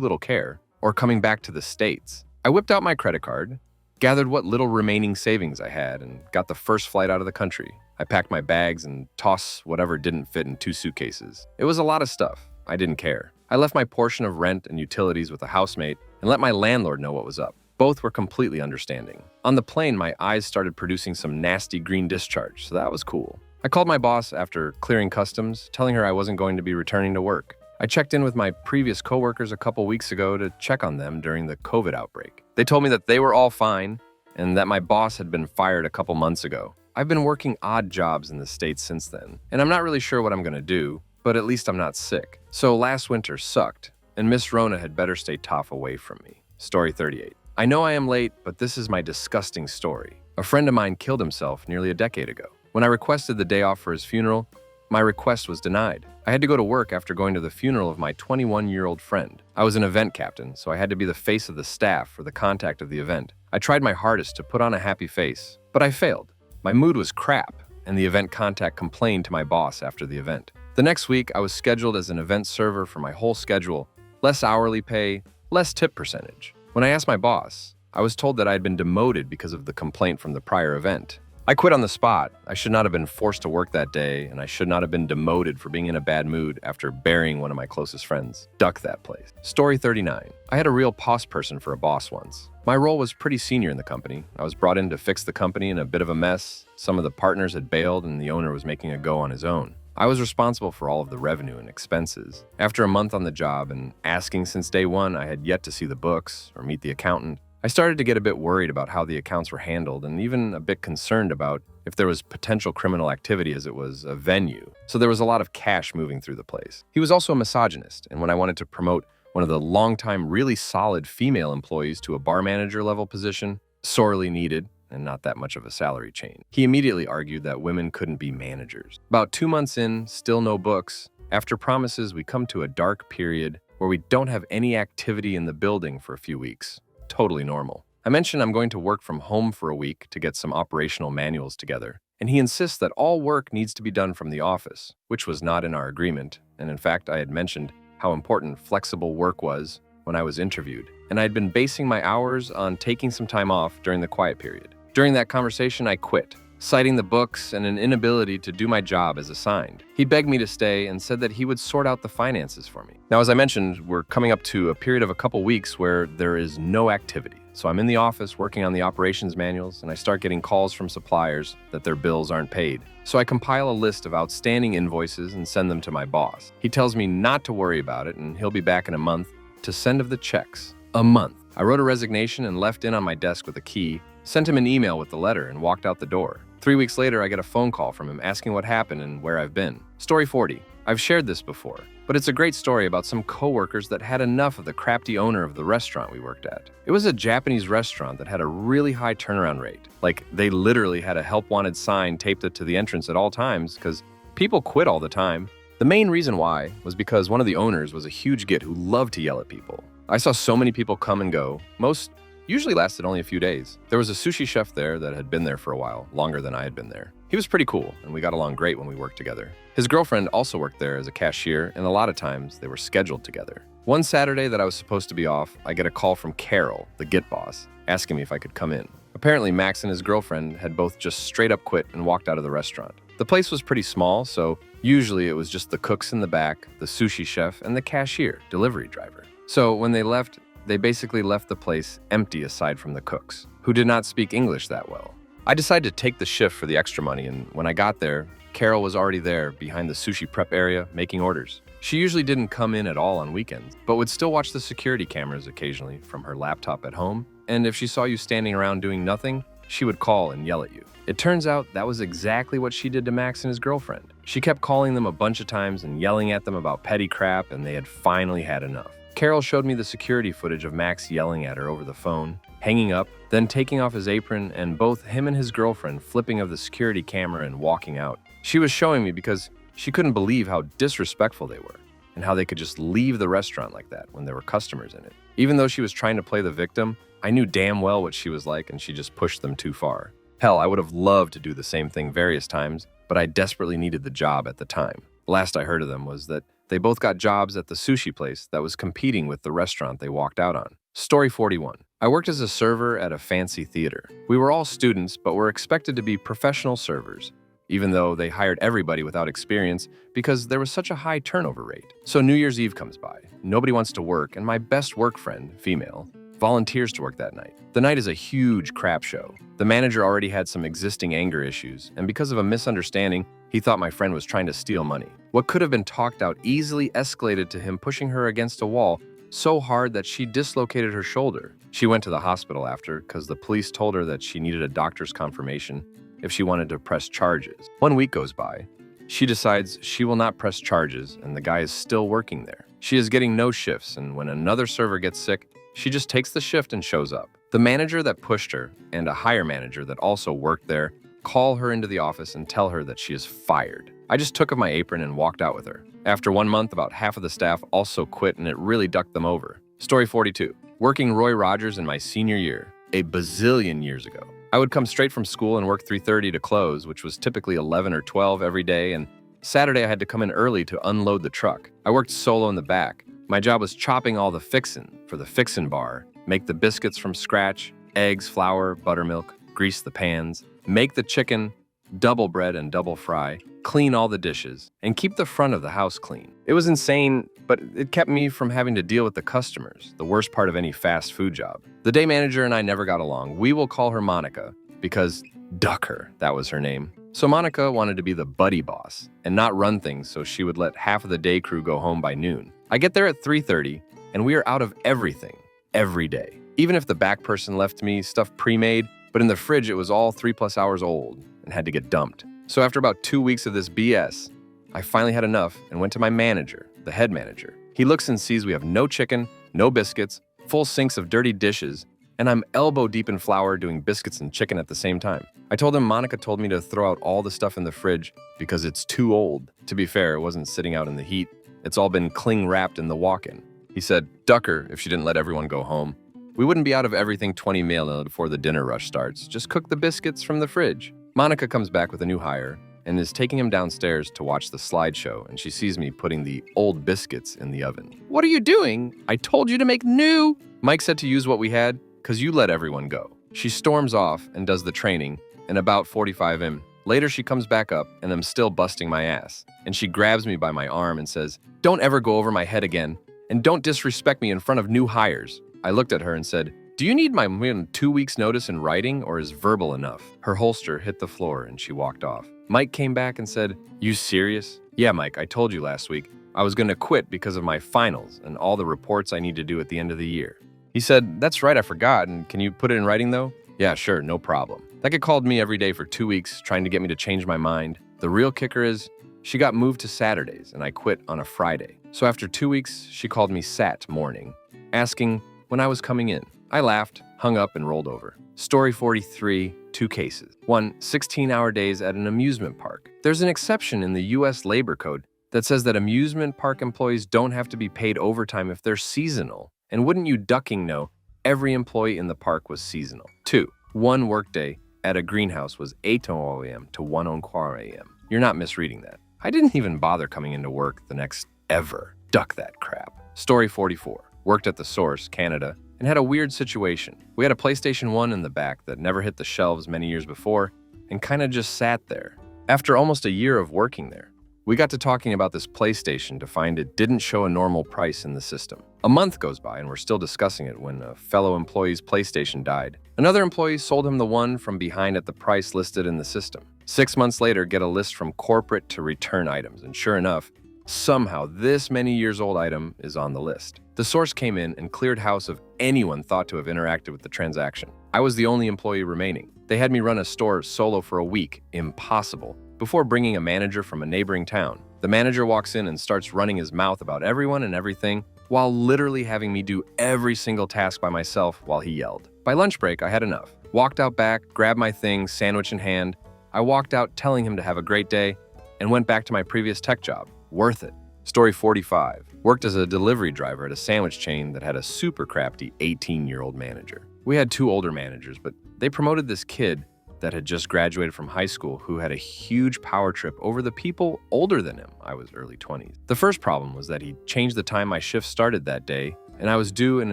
little care, or coming back to the States. I whipped out my credit card, gathered what little remaining savings I had, and got the first flight out of the country. I packed my bags and tossed whatever didn't fit in 2 suitcases. It was a lot of stuff. I didn't care. I left my portion of rent and utilities with a housemate and let my landlord know what was up. Both were completely understanding. On the plane, my eyes started producing some nasty green discharge, so that was cool. I called my boss after clearing customs, telling her I wasn't going to be returning to work. I checked in with my previous coworkers a couple weeks ago to check on them during the COVID outbreak. They told me that they were all fine and that my boss had been fired a couple months ago. I've been working odd jobs in the States since then, and I'm not really sure what I'm going to do, but at least I'm not sick. So last winter sucked, and Miss Rona had better stay tough away from me. Story 38. I know I am late, but this is my disgusting story. A friend of mine killed himself nearly a decade ago. When I requested the day off for his funeral, my request was denied. I had to go to work after going to the funeral of my 21-year-old friend. I was an event captain, so I had to be the face of the staff for the contact of the event. I tried my hardest to put on a happy face, but I failed. My mood was crap, and the event contact complained to my boss after the event. The next week, I was scheduled as an event server for my whole schedule, less hourly pay, less tip percentage. When I asked my boss, I was told that I had been demoted because of the complaint from the prior event. I quit on the spot. I should not have been forced to work that day, and I should not have been demoted for being in a bad mood after burying one of my closest friends. Duck that place. Story 39. I had a real pos person for a boss once. My role was pretty senior in the company. I was brought in to fix the company in a bit of a mess. Some of the partners had bailed, and the owner was making a go on his own. I was responsible for all of the revenue and expenses. After a month on the job and asking since day one, I had yet to see the books or meet the accountant. I started to get a bit worried about how the accounts were handled and even a bit concerned about if there was potential criminal activity as it was a venue. So there was a lot of cash moving through the place. He was also a misogynist, and when I wanted to promote one of the longtime, really solid female employees to a bar manager level position, sorely needed and not that much of a salary change, he immediately argued that women couldn't be managers. About 2 months in, still no books. After promises, we come to a dark period where we don't have any activity in the building for a few weeks. Totally normal. I mentioned I'm going to work from home for a week to get some operational manuals together, and he insists that all work needs to be done from the office, which was not in our agreement, and in fact, I had mentioned how important flexible work was when I was interviewed, and I had been basing my hours on taking some time off during the quiet period. During that conversation, I quit, citing the books and an inability to do my job as assigned. He begged me to stay and said that he would sort out the finances for me. Now, as I mentioned, we're coming up to a period of a couple weeks where there is no activity. So I'm in the office working on the operations manuals, and I start getting calls from suppliers that their bills aren't paid. So I compile a list of outstanding invoices and send them to my boss. He tells me not to worry about it, and he'll be back in a month to send of the checks. A month. I wrote a resignation and left in on my desk with a key, sent him an email with the letter, and walked out the door. 3 weeks later, I get a phone call from him asking what happened and where I've been. Story 40. I've shared this before. but it's a great story about some coworkers that had enough of the crafty owner of the restaurant we worked at. It was a Japanese restaurant that had a really high turnaround rate. Like, they literally had a help wanted sign taped to the entrance at all times because people quit all the time. The main reason why was because one of the owners was a huge git who loved to yell at people. I saw so many people come and go. Most usually lasted only a few days. There was a sushi chef there that had been there for a while, longer than I had been there. He was pretty cool, and we got along great when we worked together. His girlfriend also worked there as a cashier, and a lot of times they were scheduled together. One Saturday that I was supposed to be off, I get a call from Carol, the git boss, asking me if I could come in. Apparently, Max and his girlfriend had both just straight up quit and walked out of the restaurant. The place was pretty small, so usually it was just the cooks in the back, the sushi chef, and the cashier, delivery driver. So when they left, they basically left the place empty aside from the cooks, who did not speak English that well. I decided to take the shift for the extra money, and when I got there, Carol was already there behind the sushi prep area making orders. She usually didn't come in at all on weekends, but would still watch the security cameras occasionally from her laptop at home, and if she saw you standing around doing nothing, she would call and yell at you. It turns out that was exactly what she did to Max and his girlfriend. She kept calling them a bunch of times and yelling at them about petty crap, and they had finally had enough. Carol showed me the security footage of Max yelling at her over the phone, hanging up, then taking off his apron, and both him and his girlfriend flipping of the security camera and walking out. She was showing me because she couldn't believe how disrespectful they were and how they could just leave the restaurant like that when there were customers in it. Even though she was trying to play the victim, I knew damn well what she was like, and she just pushed them too far. Hell, I would have loved to do the same thing various times, but I desperately needed the job at the time. Last I heard of them was that they both got jobs at the sushi place that was competing with the restaurant they walked out on. Story 41. I worked as a server at a fancy theater. We were all students, but were expected to be professional servers, even though they hired everybody without experience because there was such a high turnover rate. So New Year's Eve comes by. Nobody wants to work, and my best work friend, female, volunteers to work that night. The night is a huge crap show. The manager already had some existing anger issues, and because of a misunderstanding, he thought my friend was trying to steal money. What could have been talked out easily escalated to him pushing her against a wall so hard that she dislocated her shoulder. She went to the hospital after because the police told her that she needed a doctor's confirmation if she wanted to press charges. 1 week goes by. She decides she will not press charges, and the guy is still working there. She is getting no shifts, and when another server gets sick, she just takes the shift and shows up. The manager that pushed her and a higher manager that also worked there call her into the office and tell her that she is fired. I just took off my apron and walked out with her. After 1 month, about half of the staff also quit, and it really ducked them over. Story 42. Working Roy Rogers in my senior year, a bazillion years ago. I would come straight from school and work 3:30 to close, which was typically 11 or 12 every day, and Saturday I had to come in early to unload the truck. I worked solo in the back. My job was chopping all the fixin' for the fixin' bar, make the biscuits from scratch, eggs, flour, buttermilk, grease the pans, make the chicken, double bread and double fry, clean all the dishes, and keep the front of the house clean. It was insane, but it kept me from having to deal with the customers, the worst part of any fast food job. The day manager and I never got along. We will call her Monica because Ducker, that was her name. So Monica wanted to be the buddy boss and not run things, so she would let half of the day crew go home by noon. I get there at 3:30, and we are out of everything, every day. Even if the back person left me stuff pre-made, but in the fridge it was all 3+ hours old and had to get dumped. So after about 2 weeks of this BS, I finally had enough and went to my manager, the head manager. He looks and sees we have no chicken, no biscuits, full sinks of dirty dishes, and I'm elbow deep in flour doing biscuits and chicken at the same time. I told him Monica told me to throw out all the stuff in the fridge because it's too old. To be fair, it wasn't sitting out in the heat. It's all been cling wrapped in the walk-in. He said, "Ducker, if she didn't let everyone go home. We wouldn't be out of everything 20 minutes before the dinner rush starts. Just cook the biscuits from the fridge." Monica comes back with a new hire and is taking him downstairs to watch the slideshow, and she sees me putting the old biscuits in the oven. "What are you doing? I told you to make new." Mike said to use what we had because you let everyone go. She storms off and does the training, and about 45 in. Later, she comes back up, and I'm still busting my ass. And she grabs me by my arm and says, "Don't ever go over my head again, and don't disrespect me in front of new hires." I looked at her and said, "Do you need my 2 weeks notice in writing, or is verbal enough?" Her holster hit the floor, and she walked off. Mike came back and said, "You serious?" "Yeah, Mike, I told you last week. I was going to quit because of my finals and all the reports I need to do at the end of the year." He said, "That's right, I forgot, and can you put it in writing, though?" "Yeah, sure, no problem." That kid called me every day for 2 weeks, trying to get me to change my mind. The real kicker is, she got moved to Saturdays, and I quit on a Friday. So after 2 weeks, she called me sat morning, asking when I was coming in. I laughed, hung up, and rolled over. Story 43, 2 cases. 1, 16-hour days at an amusement park. There's an exception in the U.S. Labor Code that says that amusement park employees don't have to be paid overtime if they're seasonal. And wouldn't you ducking know, every employee in the park was seasonal. 2, 1 workday at a greenhouse was 8 a.m. to 1 a.m. You're not misreading that. I didn't even bother coming into work the next ever. Duck that crap. Story 44. Worked at the Source, Canada, and had a weird situation. We had a PlayStation 1 in the back that never hit the shelves many years before and kind of just sat there. After almost a year of working there, we got to talking about this PlayStation to find it didn't show a normal price in the system. A month goes by and we're still discussing it when a fellow employee's PlayStation died. Another employee sold him the one from behind at the price listed in the system. 6 months later, get a list from corporate to return items, and sure enough, somehow this many years old item is on the list. The Source came in and cleared house of anyone thought to have interacted with the transaction. I was the only employee remaining. They had me run a store solo for a week, impossible, before bringing a manager from a neighboring town. The manager walks in and starts running his mouth about everyone and everything, while literally having me do every single task by myself while he yelled. By lunch break, I had enough. Walked out back, grabbed my things, sandwich in hand. I walked out telling him to have a great day and went back to my previous tech job. Worth it. Story 45. Worked as a delivery driver at a sandwich chain that had a super crafty 18-year-old manager. We had 2 older managers, but they promoted this kid that had just graduated from high school who had a huge power trip over the people older than him. I was early 20s. The first problem was that he changed the time my shift started that day, and I was due in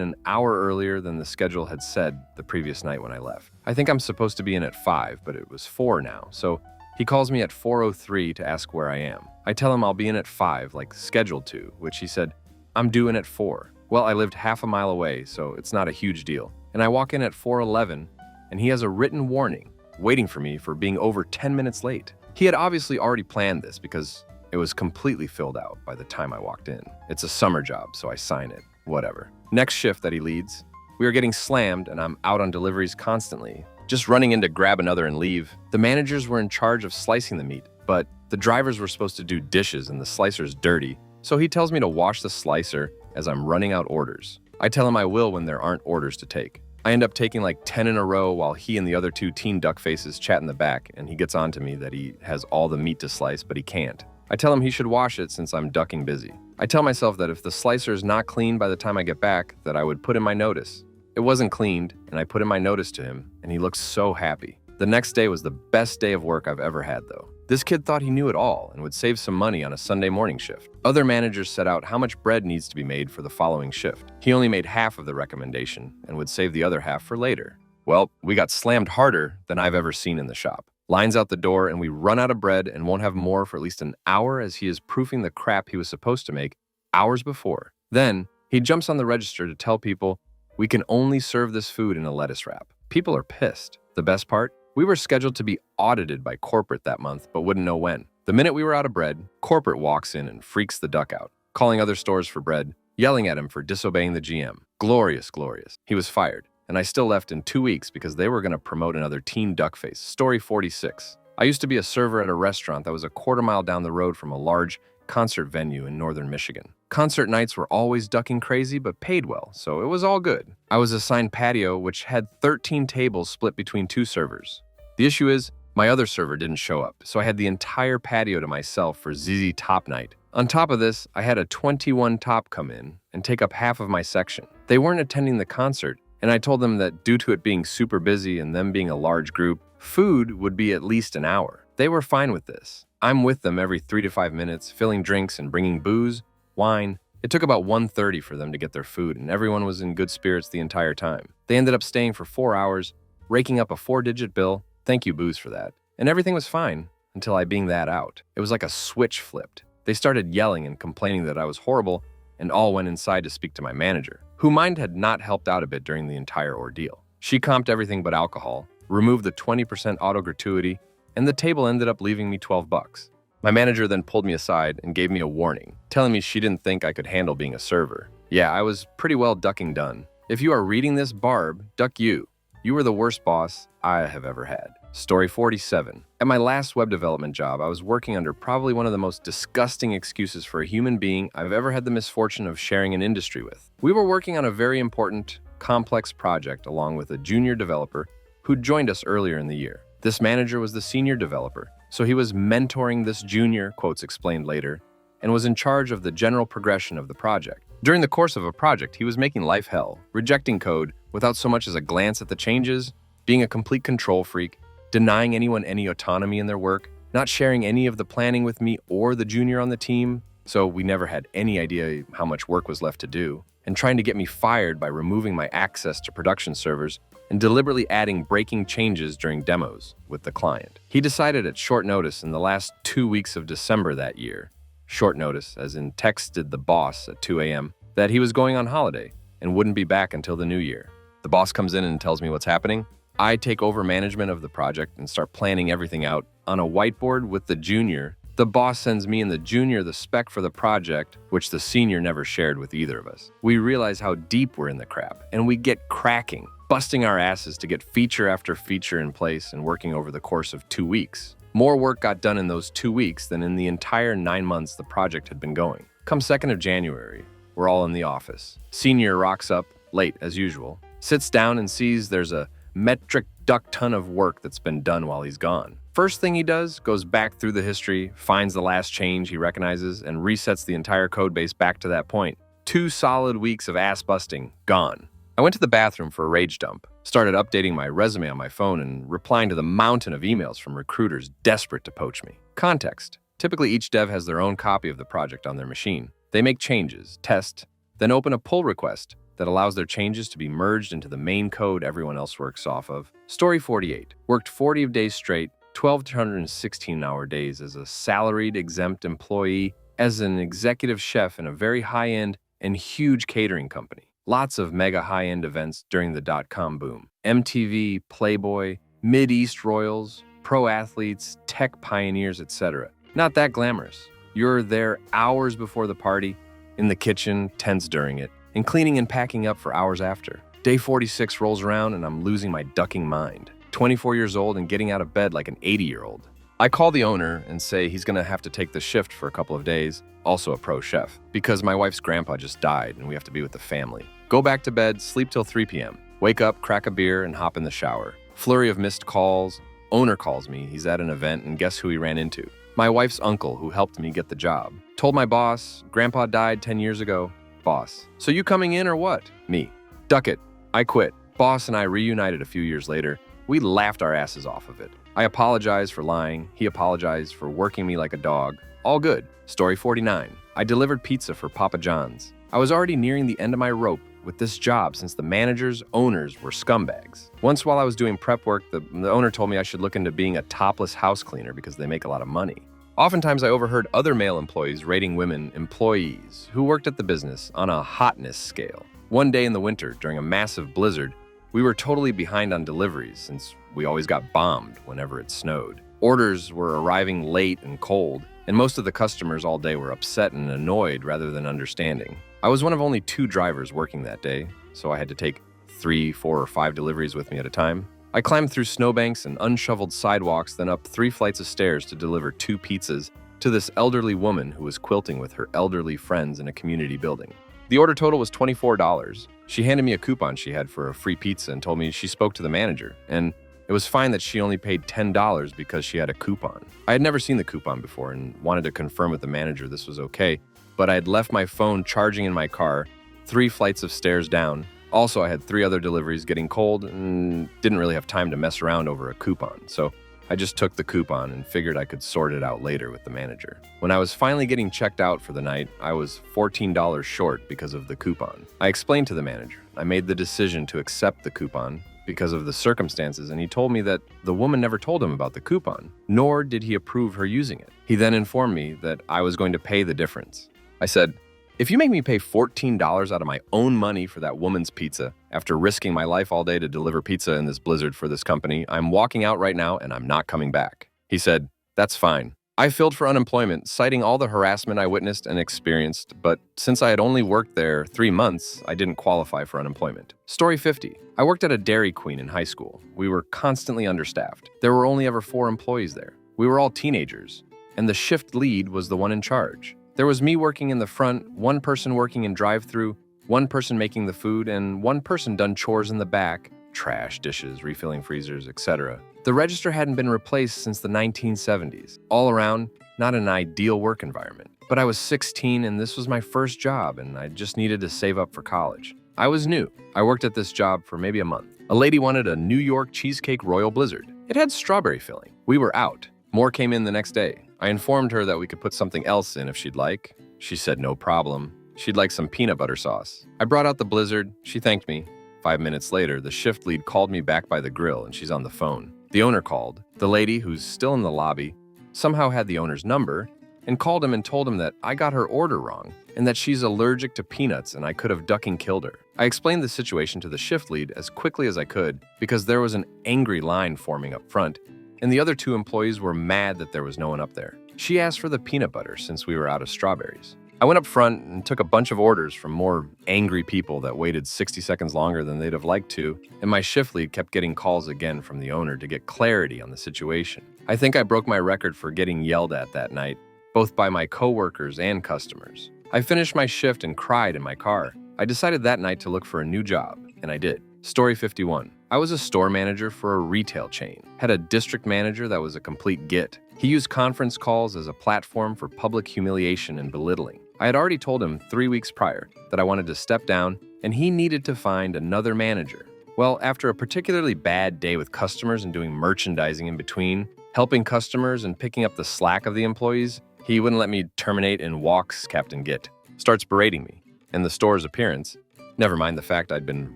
an hour earlier than the schedule had said the previous night when I left. I think I'm supposed to be in at 5, but it was 4 now, so he calls me at 4:03 to ask where I am. I tell him I'll be in at 5, like scheduled to, which he said, I'm due in at 4. Well, I lived half a mile away, so it's not a huge deal. And I walk in at 4:11, and he has a written warning waiting for me for being over 10 minutes late. He had obviously already planned this because it was completely filled out by the time I walked in. It's a summer job, so I sign it. Whatever. Next shift that he leads, we are getting slammed and I'm out on deliveries constantly, just running in to grab another and leave. The managers were in charge of slicing the meat, but the drivers were supposed to do dishes and the slicer's dirty, so he tells me to wash the slicer as I'm running out orders. I tell him I will when there aren't orders to take. I end up taking like 10 in a row while he and the other 2 teen duck faces chat in the back, and he gets on to me that he has all the meat to slice, but he can't. I tell him he should wash it since I'm ducking busy. I tell myself that if the slicer is not clean by the time I get back, that I would put in my notice. It wasn't cleaned, and I put in my notice to him, and he looked so happy. The next day was the best day of work I've ever had, though. This kid thought he knew it all and would save some money on a Sunday morning shift. Other managers set out how much bread needs to be made for the following shift. He only made half of the recommendation and would save the other half for later. Well, we got slammed harder than I've ever seen in the shop. Lines out the door and we run out of bread and won't have more for at least an hour as he is proofing the crap he was supposed to make hours before. Then, he jumps on the register to tell people we can only serve this food in a lettuce wrap. People are pissed. The best part? We were scheduled to be audited by corporate that month, but wouldn't know when. The minute we were out of bread, corporate walks in and freaks the duck out, calling other stores for bread, yelling at him for disobeying the GM. Glorious, glorious. He was fired, and I still left in 2 weeks because they were going to promote another teen duckface. Story 46. I used to be a server at a restaurant that was a quarter mile down the road from a large concert venue in northern Michigan. Concert nights were always ducking crazy, but paid well, so it was all good. I was assigned patio, which had 13 tables split between 2 servers. The issue is, my other server didn't show up, so I had the entire patio to myself for ZZ Top Night. On top of this, I had a 21 Top come in and take up half of my section. They weren't attending the concert, and I told them that due to it being super busy and them being a large group, food would be at least an hour. They were fine with this. I'm with them every 3 to 5 minutes, filling drinks and bringing booze, wine. It took about 1:30 for them to get their food, and everyone was in good spirits the entire time. They ended up staying for 4 hours, raking up a 4-digit bill. Thank you, booze, for that. And everything was fine until I binged that out. It was like a switch flipped. They started yelling and complaining that I was horrible, and all went inside to speak to my manager, who mind had not helped out a bit during the entire ordeal. She comped everything but alcohol, removed the 20% auto gratuity, and the table ended up leaving me $12. My manager then pulled me aside and gave me a warning, telling me she didn't think I could handle being a server. Yeah, I was pretty well ducking done. If you are reading this, Barb, duck you. You were the worst boss I have ever had. Story 47. At my last web development job, I was working under probably one of the most disgusting excuses for a human being I've ever had the misfortune of sharing an industry with. We were working on a very important, complex project along with a junior developer who'd joined us earlier in the year. This manager was the senior developer, so he was mentoring this junior, quotes explained later, and was in charge of the general progression of the project. During the course of a project, he was making life hell, rejecting code without so much as a glance at the changes, being a complete control freak, denying anyone any autonomy in their work, not sharing any of the planning with me or the junior on the team, so we never had any idea how much work was left to do, and trying to get me fired by removing my access to production servers and deliberately adding breaking changes during demos with the client. He decided at short notice in the last 2 weeks of December that year, short notice as in texted the boss at 2 a.m., that he was going on holiday and wouldn't be back until the new year. The boss comes in and tells me what's happening. I take over management of the project and start planning everything out on a whiteboard with the junior. The boss sends me and the junior the spec for the project, which the senior never shared with either of us. We realize how deep we're in the crap, and we get cracking, busting our asses to get feature after feature in place and working over the course of 2 weeks. More work got done in those 2 weeks than in the entire 9 months the project had been going. Come 2nd of January, we're all in the office. Senior rocks up, late as usual, sits down and sees there's a metric duck ton of work that's been done while he's gone. First thing he does, goes back through the history, finds the last change he recognizes, and resets the entire code base back to that point. 2 solid weeks of ass busting, gone. I went to the bathroom for a rage dump, started updating my resume on my phone and replying to the mountain of emails from recruiters desperate to poach me. Context. Typically each dev has their own copy of the project on their machine. They make changes, test, then open a pull request that allows their changes to be merged into the main code everyone else works off of. Story 48. Worked 40 days straight, 1,216-hour days as a salaried exempt employee, as an executive chef in a very high-end and huge catering company. Lots of mega high-end events during the dot-com boom. MTV, Playboy, Mid-East Royals, pro athletes, tech pioneers, etc. Not that glamorous. You're there hours before the party, in the kitchen, tense during it, and cleaning and packing up for hours after. Day 46 rolls around and I'm losing my ducking mind. 24 years old and getting out of bed like an 80-year-old. I call the owner and say he's gonna have to take the shift for a couple of days, also a pro chef, because my wife's grandpa just died and we have to be with the family. Go back to bed, sleep till 3 p.m. Wake up, crack a beer, and hop in the shower. Flurry of missed calls. Owner calls me, he's at an event, and guess who he ran into? My wife's uncle who helped me get the job. Told my boss, grandpa died 10 years ago. Boss, so you coming in or what? Me. Duck it. I quit. Boss and I reunited a few years later. We laughed our asses off of it. I apologized for lying. He apologized for working me like a dog. All good. Story 49. I delivered pizza for Papa John's. I was already nearing the end of my rope with this job since the owners were scumbags. Once while I was doing prep work, the owner told me I should look into being a topless house cleaner because they make a lot of money. Oftentimes I overheard other male employees rating women employees who worked at the business on a hotness scale. One day in the winter, during a massive blizzard, we were totally behind on deliveries since we always got bombed whenever it snowed. Orders were arriving late and cold, and most of the customers all day were upset and annoyed rather than understanding. I was one of only 2 drivers working that day, so I had to take 3, 4, or 5 deliveries with me at a time. I climbed through snowbanks and unshoveled sidewalks, then up 3 flights of stairs to deliver 2 pizzas to this elderly woman who was quilting with her elderly friends in a community building. The order total was $24. She handed me a coupon she had for a free pizza and told me she spoke to the manager, and it was fine that she only paid $10 because she had a coupon. I had never seen the coupon before and wanted to confirm with the manager this was okay, but I had left my phone charging in my car 3 flights of stairs down. Also, I had 3 other deliveries getting cold and didn't really have time to mess around over a coupon, so I just took the coupon and figured I could sort it out later with the manager. When I was finally getting checked out for the night, I was $14 short because of the coupon. I explained to the manager. I made the decision to accept the coupon because of the circumstances, and he told me that the woman never told him about the coupon, nor did he approve her using it. He then informed me that I was going to pay the difference. I said, "If you make me pay $14 out of my own money for that woman's pizza, after risking my life all day to deliver pizza in this blizzard for this company, I'm walking out right now and I'm not coming back." He said, "That's fine. I filled for unemployment, citing all the harassment I witnessed and experienced, but since I had only worked there 3 months, I didn't qualify for unemployment. Story 50. I worked at a Dairy Queen in high school. We were constantly understaffed. There were only ever 4 employees there. We were all teenagers, and the shift lead was the one in charge. There was me working in the front, one person working in drive-thru, one person making the food, and one person done chores in the back, trash, dishes, refilling freezers, etc. The register hadn't been replaced since the 1970s. All around, not an ideal work environment. But I was 16 and this was my first job and I just needed to save up for college. I was new. I worked at this job for maybe a month. A lady wanted a New York cheesecake Royal Blizzard. It had strawberry filling. We were out. More came in the next day. I informed her that we could put something else in if she'd like. She said no problem. She'd like some peanut butter sauce. I brought out the Blizzard. She thanked me. 5 minutes later, the shift lead called me back by the grill and she's on the phone. The owner called. The lady, who's still in the lobby, somehow had the owner's number and called him and told him that I got her order wrong and that she's allergic to peanuts and I could have ducking killed her. I explained the situation to the shift lead as quickly as I could because there was an angry line forming up front and the other 2 employees were mad that there was no one up there. She asked for the peanut butter since we were out of strawberries. I went up front and took a bunch of orders from more angry people that waited 60 seconds longer than they'd have liked to, and my shift lead kept getting calls again from the owner to get clarity on the situation. I think I broke my record for getting yelled at that night, both by my coworkers and customers. I finished my shift and cried in my car. I decided that night to look for a new job, and I did. Story 51. I was a store manager for a retail chain. Had a district manager that was a complete git. He used conference calls as a platform for public humiliation and belittling. I had already told him 3 weeks prior that I wanted to step down and he needed to find another manager. Well, after a particularly bad day with customers and doing merchandising in between, helping customers and picking up the slack of the employees, he wouldn't let me terminate and walks Captain Git. Starts berating me and the store's appearance, never mind the fact I'd been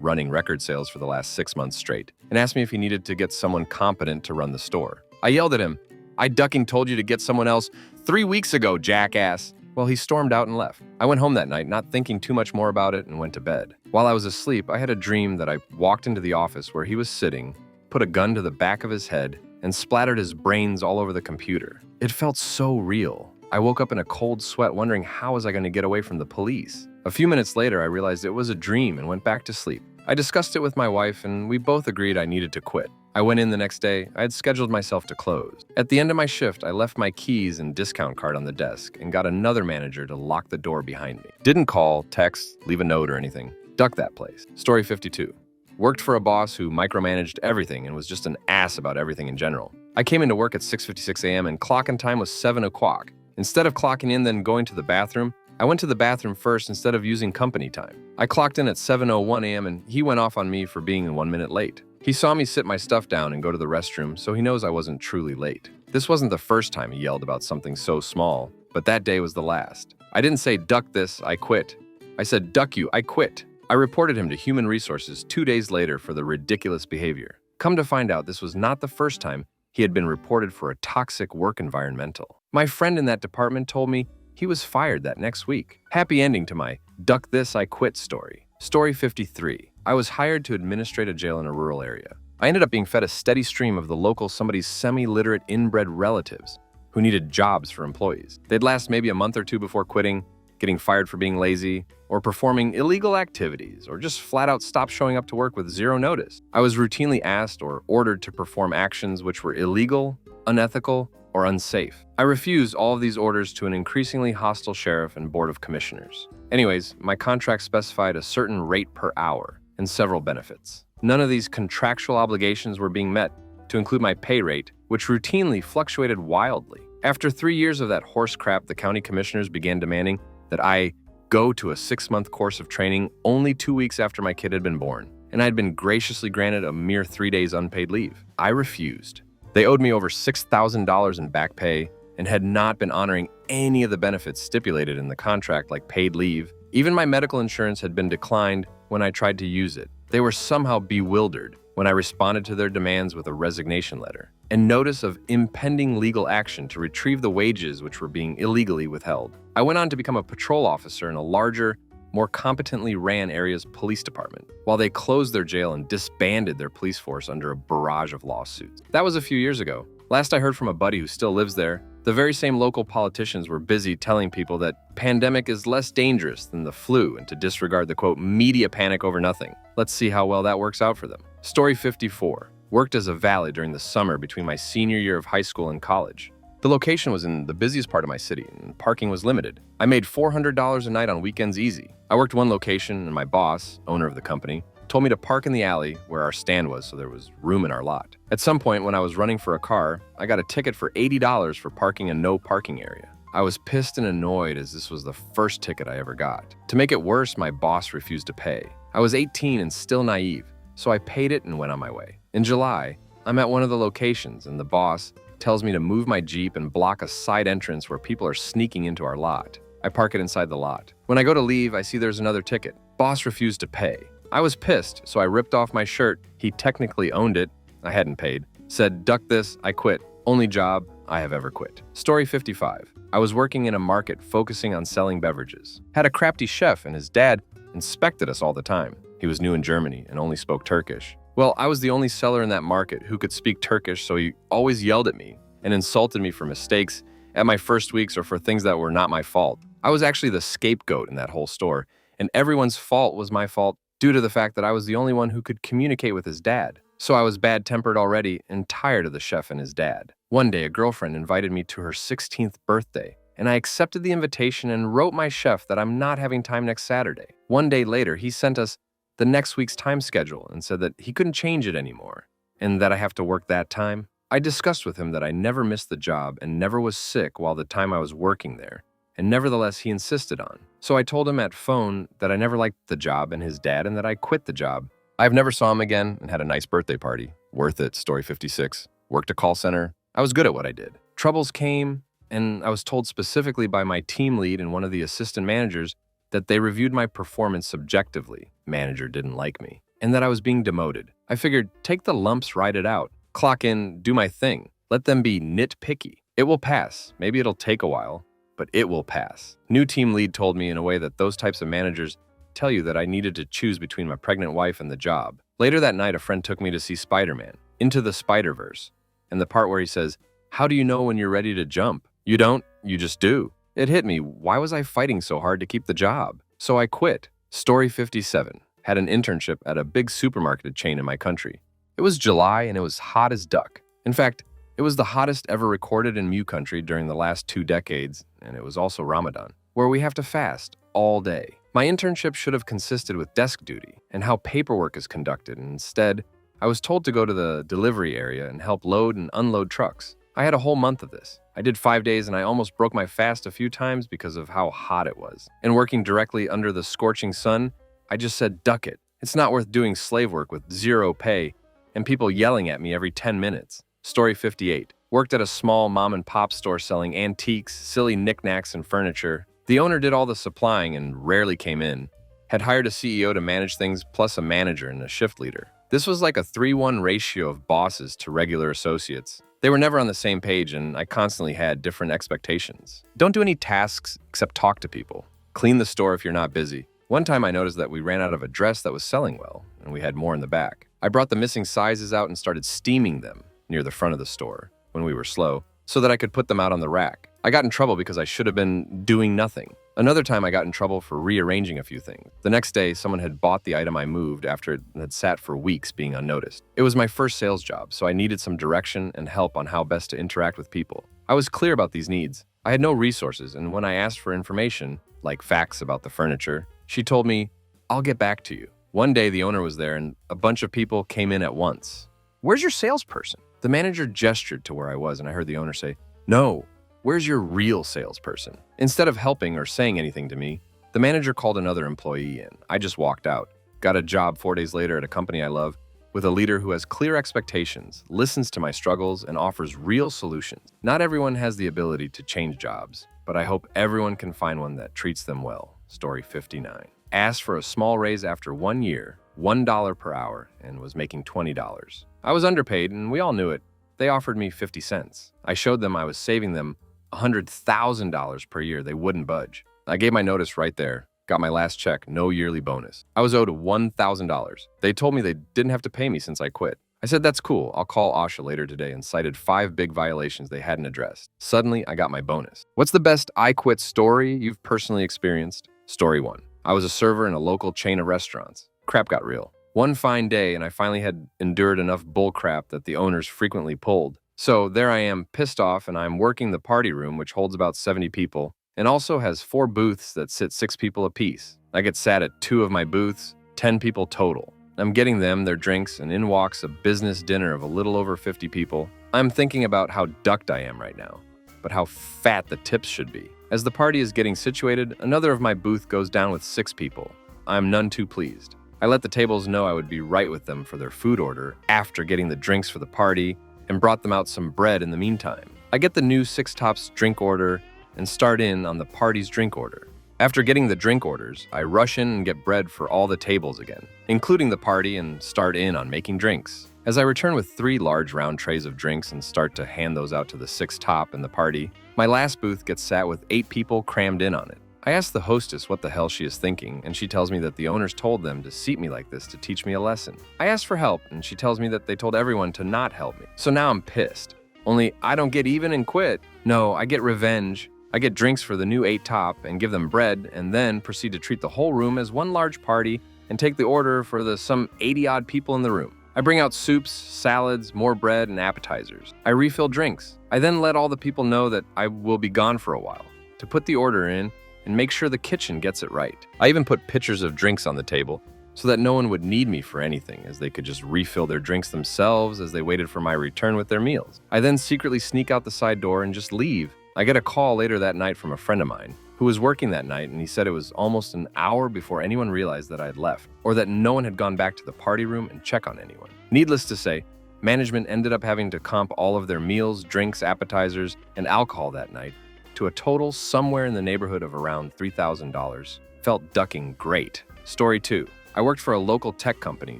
running record sales for the last 6 months straight, and asked me if he needed to get someone competent to run the store. I yelled at him, "I ducking told you to get someone else 3 weeks ago, jackass." Well, he stormed out and left. I went home that night, not thinking too much more about it, and went to bed. While I was asleep, I had a dream that I walked into the office where he was sitting, put a gun to the back of his head, and splattered his brains all over the computer. It felt so real. I woke up in a cold sweat wondering how was I going to get away from the police. A few minutes later, I realized it was a dream and went back to sleep. I discussed it with my wife, and we both agreed I needed to quit. I went in the next day. I had scheduled myself to close. At the end of my shift, I left my keys and discount card on the desk and got another manager to lock the door behind me. Didn't call, text, leave a note or anything. Duck that place. Story 52. Worked for a boss who micromanaged everything and was just an ass about everything in general. I came into work at 6:56 a.m. and clock-in time was 7 o'clock. Instead of clocking in then going to the bathroom, I went to the bathroom first instead of using company time. I clocked in at 7:01 a.m. and he went off on me for being 1 minute late. He saw me sit my stuff down and go to the restroom, so he knows I wasn't truly late. This wasn't the first time he yelled about something so small, but that day was the last. I didn't say, "Duck this, I quit." I said, "Duck you, I quit." I reported him to Human Resources 2 days later for the ridiculous behavior. Come to find out, this was not the first time he had been reported for a toxic work environmental. My friend in that department told me he was fired that next week. Happy ending to my "Duck this, I quit" story. Story 53. I was hired to administrate a jail in a rural area. I ended up being fed a steady stream of the local somebody's semi-literate inbred relatives who needed jobs for employees. They'd last maybe a month or 2 before quitting, getting fired for being lazy, or performing illegal activities, or just flat out stop showing up to work with 0 notice. I was routinely asked or ordered to perform actions which were illegal, unethical, or unsafe. I refused all of these orders to an increasingly hostile sheriff and board of commissioners. Anyways, my contract specified a certain rate per hour and several benefits. None of these contractual obligations were being met, to include my pay rate, which routinely fluctuated wildly. After 3 years of that horse crap, the county commissioners began demanding that I go to a 6-month course of training only 2 weeks after my kid had been born, and I had been graciously granted a mere 3 days unpaid leave. I refused. They owed me over $6,000 in back pay and had not been honoring any of the benefits stipulated in the contract, like paid leave. Even my medical insurance had been declined when I tried to use it. They were somehow bewildered when I responded to their demands with a resignation letter and notice of impending legal action to retrieve the wages which were being illegally withheld. I went on to become a patrol officer in a larger, more competently ran area's police department, while they closed their jail and disbanded their police force under a barrage of lawsuits. That was a few years ago. Last I heard from a buddy who still lives there, The very same local politicians were busy telling people that pandemic is less dangerous than the flu and to disregard the quote, media panic over nothing. Let's see how well that works out for them. Story 54. Worked as a valet during the summer between my senior year of high school and college. The location was in the busiest part of my city, and parking was limited. I made $400 a night on weekends easy. I worked one location, and my boss, owner of the company, told me to park in the alley where our stand was so there was room in our lot. At some point when I was running for a car, I got a ticket for $80 for parking a no parking area. I was pissed and annoyed as this was the first ticket I ever got. To make it worse, my boss refused to pay. I was 18 and still naive, so I paid it and went on my way. In July, I'm at one of the locations and the boss tells me to move my Jeep and block a side entrance where people are sneaking into our lot. I park it inside the lot. When I go to leave, I see there's another ticket. Boss refused to pay. I was pissed, so I ripped off my shirt. He technically owned it. I hadn't paid. Said, duck this, I quit. Only job I have ever quit. Story 55. I was working in a market focusing on selling beverages. Had a crafty chef and his dad inspected us all the time. He was new in Germany and only spoke Turkish. Well, I was the only seller in that market who could speak Turkish, so he always yelled at me and insulted me for mistakes at my first weeks or for things that were not my fault. I was actually the scapegoat in that whole store, and everyone's fault was my fault due to the fact that I was the only one who could communicate with his dad. So I was bad-tempered already and tired of the chef and his dad. One day, a girlfriend invited me to her 16th birthday, and I accepted the invitation and wrote my chef that I'm not having time next Saturday. One day later, he sent us the next week's time schedule and said that he couldn't change it anymore and that I have to work that time. I discussed with him that I never missed the job and never was sick while the time I was working there, and nevertheless he insisted on. So I told him at phone that I never liked the job and his dad and that I quit the job. I've never saw him again and had a nice birthday party. Worth it, story 56. Worked a call center. I was good at what I did. Troubles came, and I was told specifically by my team lead and one of the assistant managers that they reviewed my performance subjectively. Manager didn't like me, and that I was being demoted. I figured, take the lumps, ride it out. Clock in, do my thing. Let them be nitpicky. It will pass. Maybe it'll take a while, but it will pass. New team lead told me in a way that those types of managers tell you that I needed to choose between my pregnant wife and the job. Later that night, a friend took me to see Spider-Man, Into the Spider-Verse, and the part where he says, how do you know when you're ready to jump? You don't, you just do. It hit me, why was I fighting so hard to keep the job? So I quit. Story 57. Had an internship at a big supermarket chain in my country. It was July and it was hot as duck. In fact, it was the hottest ever recorded in Mew country during the last 2 decades, and it was also Ramadan, where we have to fast all day. My internship should have consisted with desk duty and how paperwork is conducted, and instead, I was told to go to the delivery area and help load and unload trucks. I had a whole month of this. I did 5 days and I almost broke my fast a few times because of how hot it was. And working directly under the scorching sun, I just said, duck it. It's not worth doing slave work with 0 pay and people yelling at me every 10 minutes. Story 58. Worked at a small mom and pop store selling antiques, silly knickknacks, and furniture. The owner did all the supplying and rarely came in. Had hired a CEO to manage things plus a manager and a shift leader. This was like a 3-1 ratio of bosses to regular associates. They were never on the same page, and I constantly had different expectations. Don't do any tasks except talk to people. Clean the store if you're not busy. One time I noticed that we ran out of a dress that was selling well, and we had more in the back. I brought the missing sizes out and started steaming them near the front of the store when we were slow, so that I could put them out on the rack. I got in trouble because I should have been doing nothing. Another time I got in trouble for rearranging a few things. The next day, someone had bought the item I moved after it had sat for weeks being unnoticed. It was my first sales job, so I needed some direction and help on how best to interact with people. I was clear about these needs. I had no resources, and when I asked for information, like facts about the furniture, she told me, I'll get back to you. One day, the owner was there, and a bunch of people came in at once. Where's your salesperson? The manager gestured to where I was, and I heard the owner say, no, where's your real salesperson? Instead of helping or saying anything to me, the manager called another employee in. I just walked out. Got a job 4 days later at a company I love with a leader who has clear expectations, listens to my struggles, and offers real solutions. Not everyone has the ability to change jobs, but I hope everyone can find one that treats them well. Story 59. Asked for a small raise after 1 year, $1 per hour, and was making $20. I was underpaid, and we all knew it. They offered me 50 cents. I showed them I was saving them $100,000 per year. They wouldn't budge. I gave my notice right there. Got my last check, no yearly bonus. I was owed $1,000. They told me they didn't have to pay me since I quit. I said, that's cool. I'll call Asha later today and cited 5 big violations they hadn't addressed. Suddenly, I got my bonus. What's the best I quit story you've personally experienced? Story 1. I was a server in a local chain of restaurants. Crap got real. One fine day, and I finally had endured enough bull crap that the owners frequently pulled. So there I am, pissed off, and I'm working the party room, which holds about 70 people, and also has 4 booths that sit 6 people apiece. I get sat at 2 of my booths, 10 people total. I'm getting them their drinks, and in walks a business dinner of a little over 50 people. I'm thinking about how ducked I am right now, but how fat the tips should be. As the party is getting situated, another of my booth goes down with 6 people. I'm none too pleased. I let the tables know I would be right with them for their food order after getting the drinks for the party and brought them out some bread in the meantime. I get the new 6 Tops drink order and start in on the party's drink order. After getting the drink orders, I rush in and get bread for all the tables again, including the party, and start in on making drinks. As I return with 3 large round trays of drinks and start to hand those out to the 6 Top and the party, my last booth gets sat with 8 people crammed in on it. I ask the hostess what the hell she is thinking, and she tells me that the owners told them to seat me like this to teach me a lesson. I ask for help, and she tells me that they told everyone to not help me. So now I'm pissed. Only I don't get even and quit. No, I get revenge. I get drinks for the new 8 Top and give them bread, and then proceed to treat the whole room as one large party and take the order for the some 80-odd people in the room. I bring out soups, salads, more bread, and appetizers. I refill drinks. I then let all the people know that I will be gone for a while to put the order in and make sure the kitchen gets it right. I even put pitchers of drinks on the table so that no one would need me for anything, as they could just refill their drinks themselves as they waited for my return with their meals. I then secretly sneak out the side door and just leave. I get a call later that night from a friend of mine who was working that night, and he said it was almost an hour before anyone realized that I had left, or that no one had gone back to the party room and check on anyone. Needless to say, management ended up having to comp all of their meals, drinks, appetizers, and alcohol that night to a total somewhere in the neighborhood of around $3,000. Felt ducking great. Story 2. I worked for a local tech company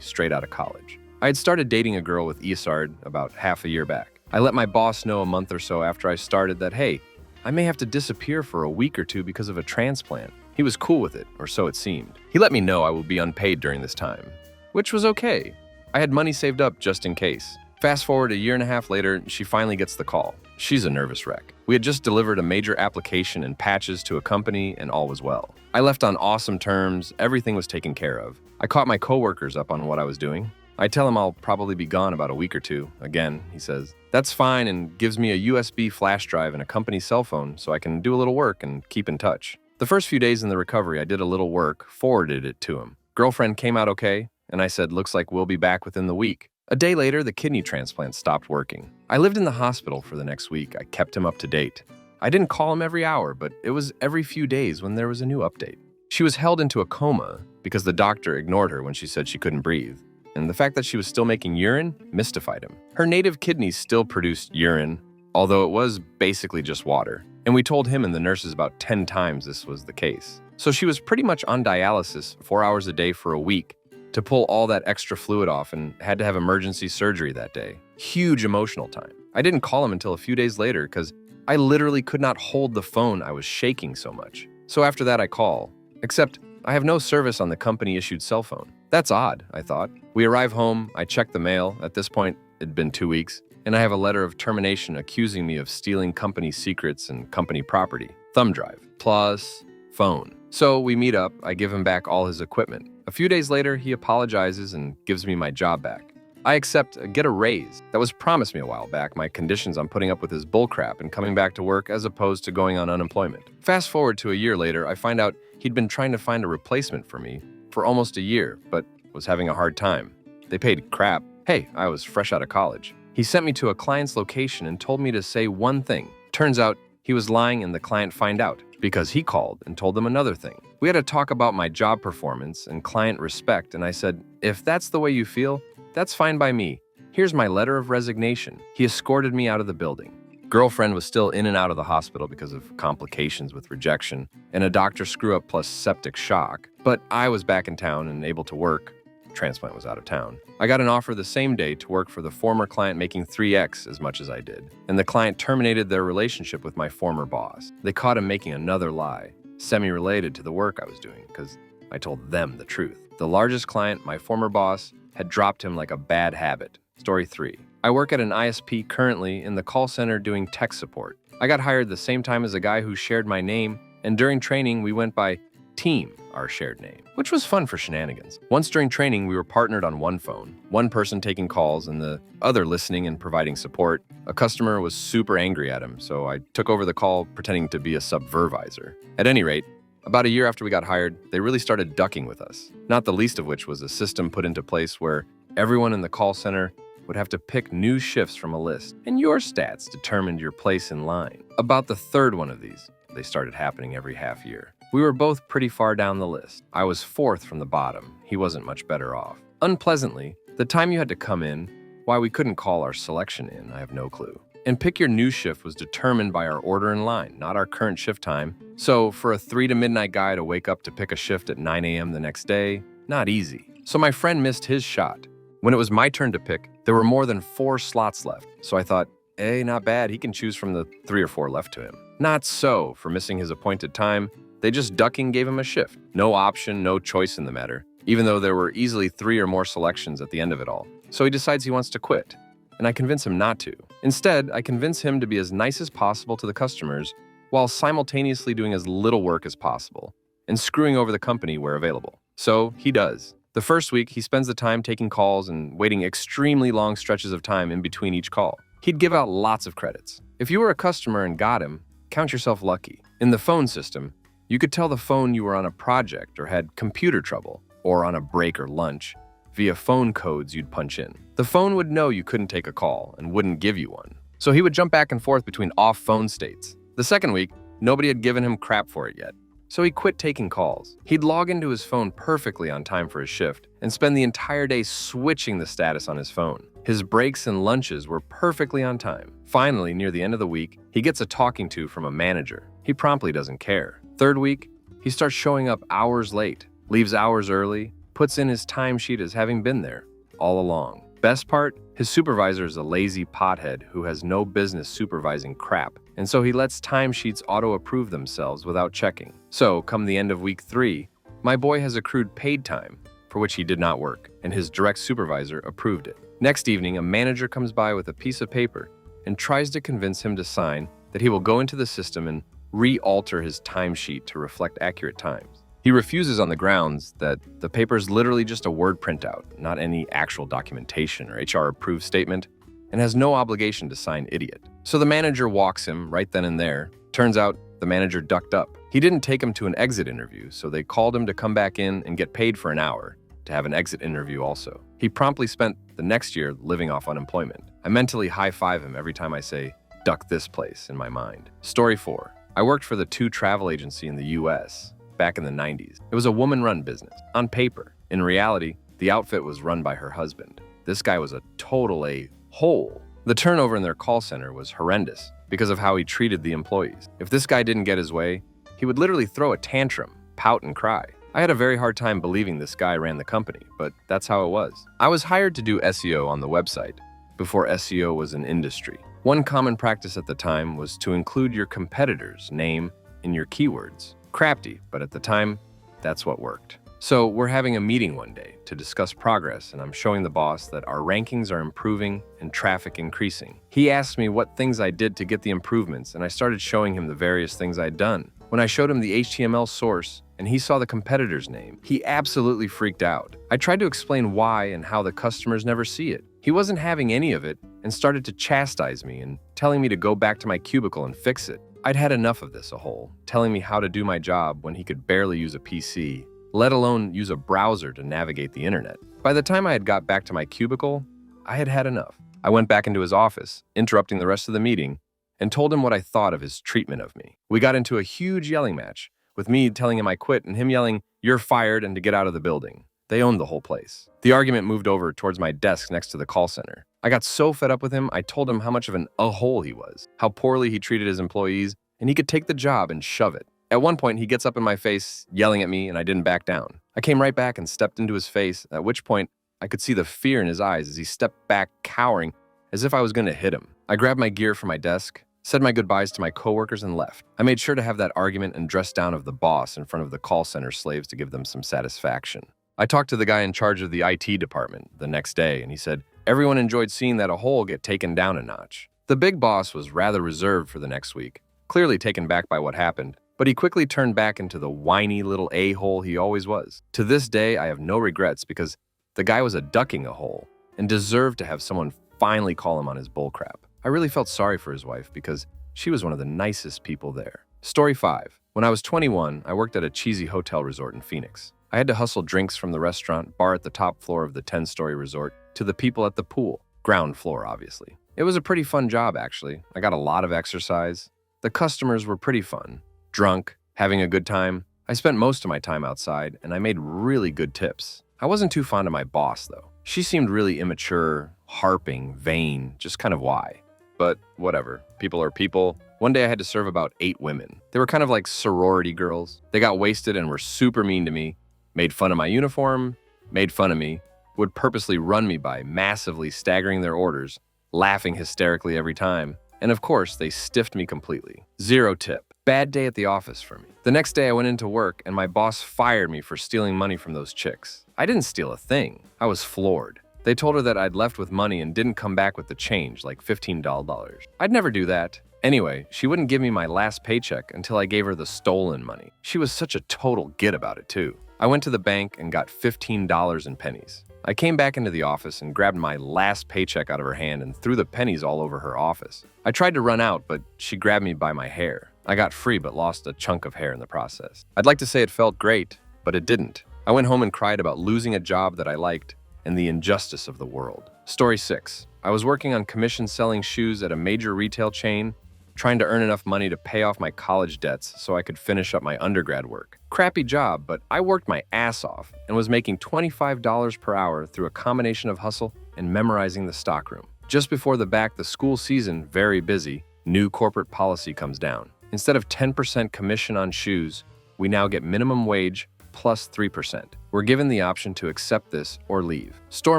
straight out of college. I had started dating a girl with ESARD about half a year back. I let my boss know a month or so after I started that, hey, I may have to disappear for a week or 2 because of a transplant. He was cool with it, or so it seemed. He let me know I would be unpaid during this time, which was okay. I had money saved up just in case. Fast forward a year and a half later, she finally gets the call. She's a nervous wreck. We had just delivered a major application and patches to a company, and all was well. I left on awesome terms. Everything was taken care of. I caught my coworkers up on what I was doing. I tell him I'll probably be gone about a week or 2. Again, he says, that's fine, and gives me a USB flash drive and a company cell phone so I can do a little work and keep in touch. The first few days in the recovery, I did a little work, forwarded it to him. Girlfriend came out okay, and I said, looks like we'll be back within the week. A day later, the kidney transplant stopped working. I lived in the hospital for the next week. I kept him up to date. I didn't call him every hour, but it was every few days when there was a new update. She was held into a coma because the doctor ignored her when she said she couldn't breathe. And the fact that she was still making urine mystified him. Her native kidneys still produced urine, although it was basically just water. And we told him and the nurses about 10 times this was the case. So she was pretty much on dialysis 4 hours a day for a week to pull all that extra fluid off, and had to have emergency surgery that day. Huge emotional time. I didn't call him until a few days later because I literally could not hold the phone. I was shaking so much. So after that I call, except I have no service on the company-issued cell phone. That's odd, I thought. We arrive home, I check the mail. At this point, it'd been 2 weeks, and I have a letter of termination accusing me of stealing company secrets and company property. Thumb drive, plus phone. So we meet up, I give him back all his equipment. A few days later, he apologizes and gives me my job back. I accept, get a raise. That was promised me a while back, my conditions on putting up with his bullcrap and coming back to work as opposed to going on unemployment. Fast forward to a year later, I find out he'd been trying to find a replacement for me for almost a year, but was having a hard time. They paid crap. Hey, I was fresh out of college. He sent me to a client's location and told me to say one thing. Turns out he was lying and the client find out because he called and told them another thing. We had a talk about my job performance and client respect, and I said, if that's the way you feel, that's fine by me. Here's my letter of resignation. He escorted me out of the building. Girlfriend was still in and out of the hospital because of complications with rejection and a doctor screw-up plus septic shock, but I was back in town and able to work. Transplant was out of town. I got an offer the same day to work for the former client making 3x as much as I did, and the client terminated their relationship with my former boss. They caught him making another lie, semi-related to the work I was doing, because I told them the truth. The largest client, my former boss, had dropped him like a bad habit. Story 3. I work at an ISP currently in the call center doing tech support. I got hired the same time as a guy who shared my name, and during training we went by Team, our shared name, which was fun for shenanigans. Once during training, we were partnered on one phone, one person taking calls and the other listening and providing support. A customer was super angry at him, so I took over the call pretending to be a subvervisor. At any rate, about a year after we got hired, they really started ducking with us, not the least of which was a system put into place where everyone in the call center would have to pick new shifts from a list, and your stats determined your place in line. About the third one of these, they started happening every half year. We were both pretty far down the list. I was fourth from the bottom. He wasn't much better off. Unpleasantly, the time you had to come in, why we couldn't call our selection in, I have no clue. And pick your new shift was determined by our order in line, not our current shift time. So for a 3 to midnight guy to wake up to pick a shift at 9 a.m. the next day, not easy. So my friend missed his shot. When it was my turn to pick, there were more than 4 slots left. So I thought, hey, not bad, he can choose from the 3 or 4 left to him. Not so for missing his appointed time. They just ducking gave him a shift. No option, no choice in the matter, even though there were easily 3 or more selections at the end of it all. So he decides he wants to quit, and I convince him not to. Instead, I convince him to be as nice as possible to the customers while simultaneously doing as little work as possible and screwing over the company where available. So he does. The first week, he spends the time taking calls and waiting extremely long stretches of time in between each call. He'd give out lots of credits. If you were a customer and got him, count yourself lucky. In the phone system, you could tell the phone you were on a project or had computer trouble or on a break or lunch via phone codes you'd punch in. The phone would know you couldn't take a call and wouldn't give you one. So he would jump back and forth between off phone states. The second week, nobody had given him crap for it yet. So he quit taking calls. He'd log into his phone perfectly on time for his shift and spend the entire day switching the status on his phone. His breaks and lunches were perfectly on time. Finally, near the end of the week, he gets a talking to from a manager. He promptly doesn't care. Third week, he starts showing up hours late, leaves hours early, puts in his timesheet as having been there all along. Best part, his supervisor is a lazy pothead who has no business supervising crap, and so he lets timesheets auto-approve themselves without checking. So, come the end of week 3, my boy has accrued paid time, for which he did not work, and his direct supervisor approved it. Next evening, a manager comes by with a piece of paper and tries to convince him to sign that he will go into the system and re-alter his timesheet to reflect accurate times. He refuses on the grounds that the paper is literally just a word printout, not any actual documentation or HR-approved statement, and has no obligation to sign idiot. So the manager walks him right then and there. Turns out the manager ducked up. He didn't take him to an exit interview, so they called him to come back in and get paid for an hour to have an exit interview also. He promptly spent the next year living off unemployment. I mentally high-five him every time I say, duck this place in my mind. Story 4. I worked for the 2 travel agency in the US back in the 90s. It was a woman-run business, on paper. In reality, the outfit was run by her husband. This guy was a total a-hole. The turnover in their call center was horrendous because of how he treated the employees. If this guy didn't get his way, he would literally throw a tantrum, pout and cry. I had a very hard time believing this guy ran the company, but that's how it was. I was hired to do SEO on the website before SEO was an industry. One common practice at the time was to include your competitor's name in your keywords. Crafty, but at the time, that's what worked. So we're having a meeting one day to discuss progress, and I'm showing the boss that our rankings are improving and traffic increasing. He asked me what things I did to get the improvements, and I started showing him the various things I'd done. When I showed him the HTML source and he saw the competitor's name, he absolutely freaked out. I tried to explain why and how the customers never see it. He wasn't having any of it and started to chastise me and telling me to go back to my cubicle and fix it. I'd had enough of this a whole, telling me how to do my job when he could barely use a PC, let alone use a browser to navigate the internet. By the time I had got back to my cubicle, I had had enough. I went back into his office, interrupting the rest of the meeting, and told him what I thought of his treatment of me. We got into a huge yelling match, with me telling him I quit and him yelling, "You're fired," and to get out of the building. They owned the whole place. The argument moved over towards my desk next to the call center. I got so fed up with him, I told him how much of an a-hole he was, how poorly he treated his employees, and he could take the job and shove it. At one point, he gets up in my face, yelling at me, and I didn't back down. I came right back and stepped into his face, at which point I could see the fear in his eyes as he stepped back, cowering, as if I was going to hit him. I grabbed my gear from my desk, said my goodbyes to my coworkers, and left. I made sure to have that argument and dress down of the boss in front of the call center slaves to give them some satisfaction. I talked to the guy in charge of the IT department the next day, and he said, Everyone enjoyed seeing that a hole get taken down a notch. The big boss was rather reserved for the next week, clearly taken back by what happened, but he quickly turned back into the whiny little a-hole he always was. To this day, I have no regrets because the guy was a ducking a hole and deserved to have someone finally call him on his bullcrap. I really felt sorry for his wife because she was one of the nicest people there. Story 5. When I was 21, I worked at a cheesy hotel resort in Phoenix. I had to hustle drinks from the restaurant bar at the top floor of the 10-story resort to the people at the pool, ground floor obviously. It was a pretty fun job actually. I got a lot of exercise. The customers were pretty fun, drunk, having a good time. I spent most of my time outside and I made really good tips. I wasn't too fond of my boss though. She seemed really immature, harping, vain, just kind of why. But whatever, people are people. One day I had to serve about 8 women. They were kind of like sorority girls. They got wasted and were super mean to me, made fun of my uniform, made fun of me, would purposely run me by massively staggering their orders, laughing hysterically every time. And of course, they stiffed me completely. 0 tip. Bad day at the office for me. The next day I went into work and my boss fired me for stealing money from those chicks. I didn't steal a thing. I was floored. They told her that I'd left with money and didn't come back with the change, like $15. I'd never do that. Anyway, she wouldn't give me my last paycheck until I gave her the stolen money. She was such a total git about it too. I went to the bank and got $15 in pennies. I came back into the office and grabbed my last paycheck out of her hand and threw the pennies all over her office. I tried to run out, but she grabbed me by my hair. I got free but lost a chunk of hair in the process. I'd like to say it felt great, but it didn't. I went home and cried about losing a job that I liked and the injustice of the world. Story 6. I was working on commission selling shoes at a major retail chain, trying to earn enough money to pay off my college debts so I could finish up my undergrad work. Crappy job, but I worked my ass off and was making $25 per hour through a combination of hustle and memorizing the stockroom. Just before the school season, very busy, new corporate policy comes down. Instead of 10% commission on shoes, we now get minimum wage plus 3%. We're given the option to accept this or leave. Store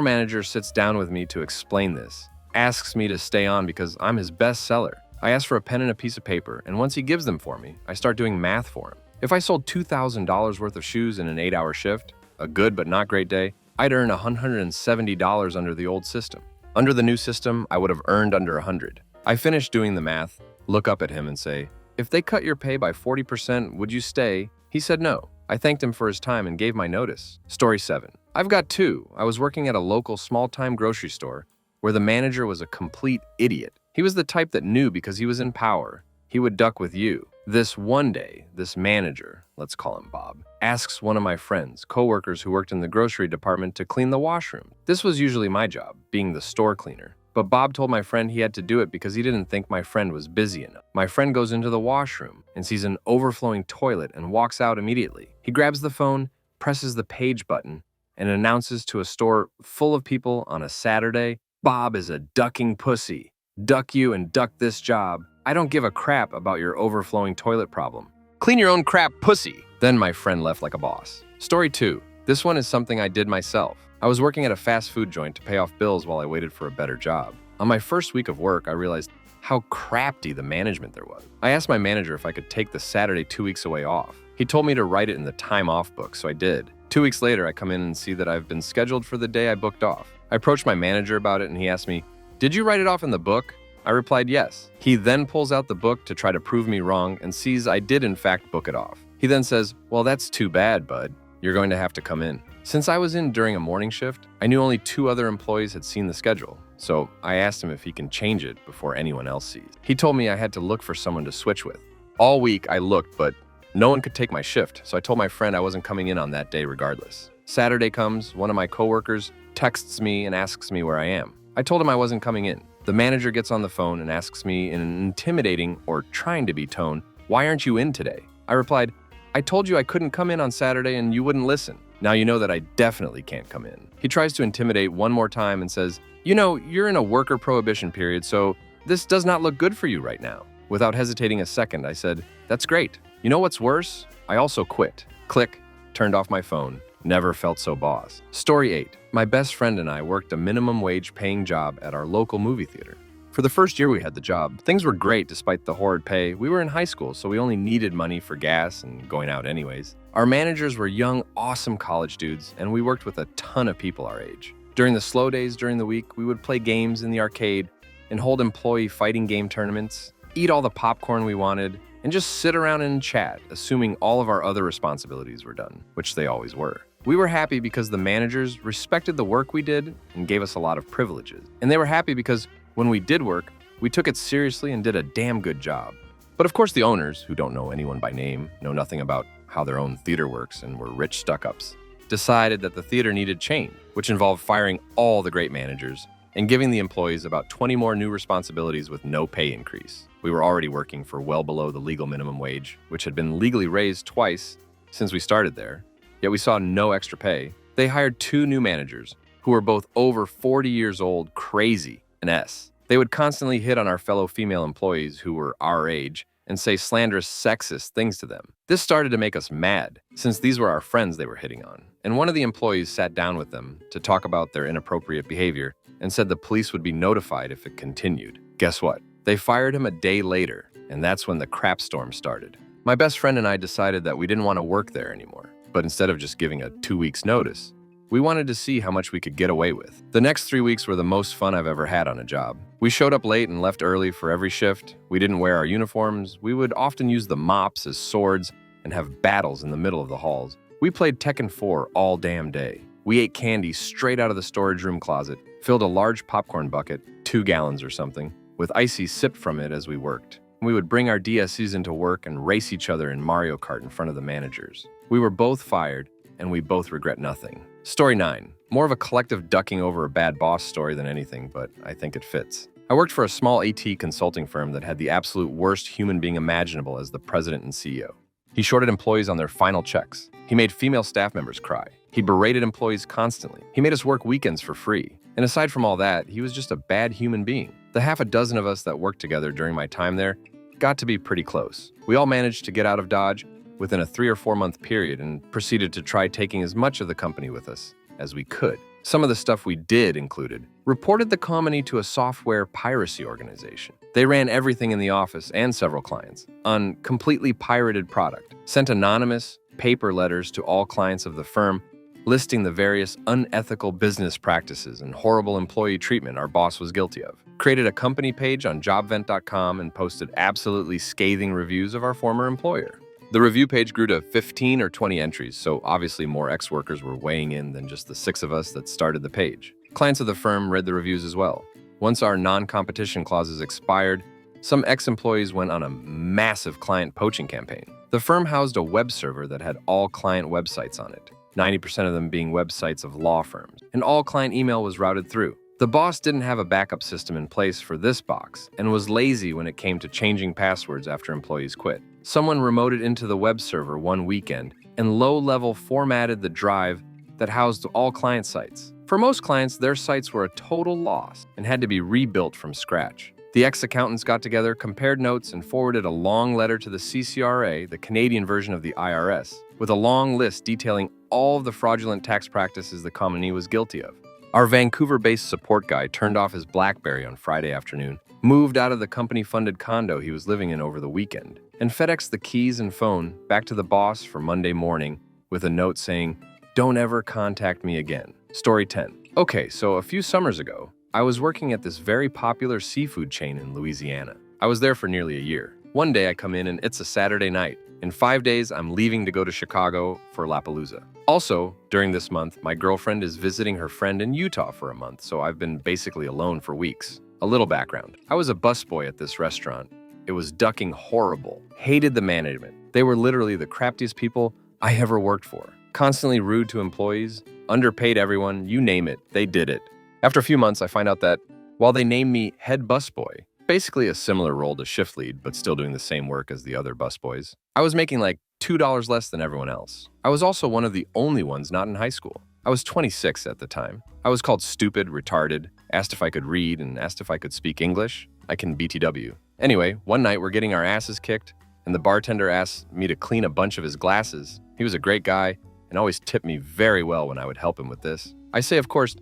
manager sits down with me to explain this, asks me to stay on because I'm his best seller. I ask for a pen and a piece of paper, and once he gives them for me, I start doing math for him. If I sold $2,000 worth of shoes in an 8-hour shift, a good but not great day, I'd earn $170 under the old system. Under the new system, I would have earned under $100. I finish doing the math, look up at him and say, "If they cut your pay by 40%, would you stay?" He said no. I thanked him for his time and gave my notice. Story 7. I've got 2. I was working at a local small-time grocery store where the manager was a complete idiot. He was the type that knew because he was in power, he would duck with you. This one day, this manager, let's call him Bob, asks one of my friends, coworkers who worked in the grocery department to clean the washroom. This was usually my job, being the store cleaner. But Bob told my friend he had to do it because he didn't think my friend was busy enough. My friend goes into the washroom and sees an overflowing toilet and walks out immediately. He grabs the phone, presses the page button, and announces to a store full of people on a Saturday, "Bob is a ducking pussy. Duck you and duck this job. I don't give a crap about your overflowing toilet problem. Clean your own crap, pussy." Then my friend left like a boss. Story 2. This one is something I did myself. I was working at a fast food joint to pay off bills while I waited for a better job. On my first week of work, I realized how crafty the management there was. I asked my manager if I could take the Saturday 2 weeks away off. He told me to write it in the time off book, so I did. 2 weeks later, I come in and see that I've been scheduled for the day I booked off. I approached my manager about it and he asked me, "Did you write it off in the book?" I replied yes. He then pulls out the book to try to prove me wrong and sees I did in fact book it off. He then says, "Well, that's too bad, bud. You're going to have to come in." Since I was in during a morning shift, I knew only 2 other employees had seen the schedule, so I asked him if he can change it before anyone else sees. He told me I had to look for someone to switch with. All week I looked, but no one could take my shift, so I told my friend I wasn't coming in on that day regardless. Saturday comes, one of my coworkers texts me and asks me where I am. I told him I wasn't coming in. The manager gets on the phone and asks me in an intimidating or trying to be tone, "Why aren't you in today?" I replied, "I told you I couldn't come in on Saturday and you wouldn't listen. Now you know that I definitely can't come in." He tries to intimidate one more time and says, "You know, you're in a worker prohibition period, so this does not look good for you right now." Without hesitating a second, I said, "That's great. You know what's worse? I also quit." Click, turned off my phone. Never felt so boss. Story 8. My best friend and I worked a minimum wage paying job at our local movie theater. For the first year we had the job, things were great despite the horrid pay. We were in high school, so we only needed money for gas and going out anyways. Our managers were young, awesome college dudes, and we worked with a ton of people our age. During the slow days during the week, we would play games in the arcade and hold employee fighting game tournaments, eat all the popcorn we wanted, and just sit around and chat, assuming all of our other responsibilities were done, which they always were. We were happy because the managers respected the work we did and gave us a lot of privileges. And they were happy because when we did work, we took it seriously and did a damn good job. But of course the owners, who don't know anyone by name, know nothing about how their own theater works and were rich stuck-ups, decided that the theater needed change, which involved firing all the great managers and giving the employees about 20 more new responsibilities with no pay increase. We were already working for well below the legal minimum wage, which had been legally raised twice since we started there, yet we saw no extra pay. They hired 2 new managers who were both over 40 years old, crazy, an S. They would constantly hit on our fellow female employees who were our age and say slanderous, sexist things to them. This started to make us mad, since these were our friends they were hitting on. And one of the employees sat down with them to talk about their inappropriate behavior and said the police would be notified if it continued. Guess what? They fired him a day later, and that's when the crap storm started. My best friend and I decided that we didn't want to work there anymore, but instead of just giving a 2 weeks notice, we wanted to see how much we could get away with. The next 3 weeks were the most fun I've ever had on a job. We showed up late and left early for every shift. We didn't wear our uniforms. We would often use the mops as swords and have battles in the middle of the halls. We played Tekken 4 all damn day. We ate candy straight out of the storage room closet, filled a large popcorn bucket, 2 gallons or something, with icy sipped from it as we worked. We would bring our DSCs into work and race each other in Mario Kart in front of the managers. We were both fired, and we both regret nothing. Story 9. More of a collective ducking over a bad boss story than anything, but I think it fits. I worked for a small AT consulting firm that had the absolute worst human being imaginable as the president and CEO. He shorted employees on their final checks. He made female staff members cry. He berated employees constantly. He made us work weekends for free. And aside from all that, he was just a bad human being. The half a dozen of us that worked together during my time there got to be pretty close. We all managed to get out of Dodge within a 3 or 4 month period and proceeded to try taking as much of the company with us as we could. Some of the stuff we did included reported the company to a software piracy organization. They ran everything in the office and several clients on completely pirated product, sent anonymous paper letters to all clients of the firm listing the various unethical business practices and horrible employee treatment our boss was guilty of, created a company page on jobvent.com and posted absolutely scathing reviews of our former employer. The review page grew to 15 or 20 entries, so obviously more ex-workers were weighing in than just the 6 of us that started the page. Clients of the firm read the reviews as well. Once our non-competition clauses expired, some ex-employees went on a massive client poaching campaign. The firm housed a web server that had all client websites on it, 90% of them being websites of law firms, and all client email was routed through. The boss didn't have a backup system in place for this box and was lazy when it came to changing passwords after employees quit. Someone remoted into the web server one weekend and low-level formatted the drive that housed all client sites. For most clients, their sites were a total loss and had to be rebuilt from scratch. The ex-accountants got together, compared notes, and forwarded a long letter to the CCRA, the Canadian version of the IRS, with a long list detailing all of the fraudulent tax practices the company was guilty of. Our Vancouver-based support guy turned off his BlackBerry on Friday afternoon, moved out of the company-funded condo he was living in over the weekend, and FedExed the keys and phone back to the boss for Monday morning with a note saying, "Don't ever contact me again." Story 10. Okay, so a few summers ago, I was working at this very popular seafood chain in Louisiana. I was there for nearly a year. One day I come in and it's a Saturday night. In 5 days, I'm leaving to go to Chicago for Lollapalooza. Also, during this month, my girlfriend is visiting her friend in Utah for a month, so I've been basically alone for weeks. A little background. I was a busboy at this restaurant. It was ducking horrible. Hated the management. They were literally the crappiest people I ever worked for. Constantly rude to employees, underpaid everyone, you name it, they did it. After a few months, I find out that while they named me head busboy, basically a similar role to shift lead, but still doing the same work as the other busboys, I was making like $2 less than everyone else. I was also one of the only ones not in high school. I was 26 at the time. I was called stupid, retarded, asked if I could read, and asked if I could speak English. I can BTW. Anyway, one night we're getting our asses kicked, and the bartender asked me to clean a bunch of his glasses. He was a great guy and always tipped me very well when I would help him with this. I say, of course,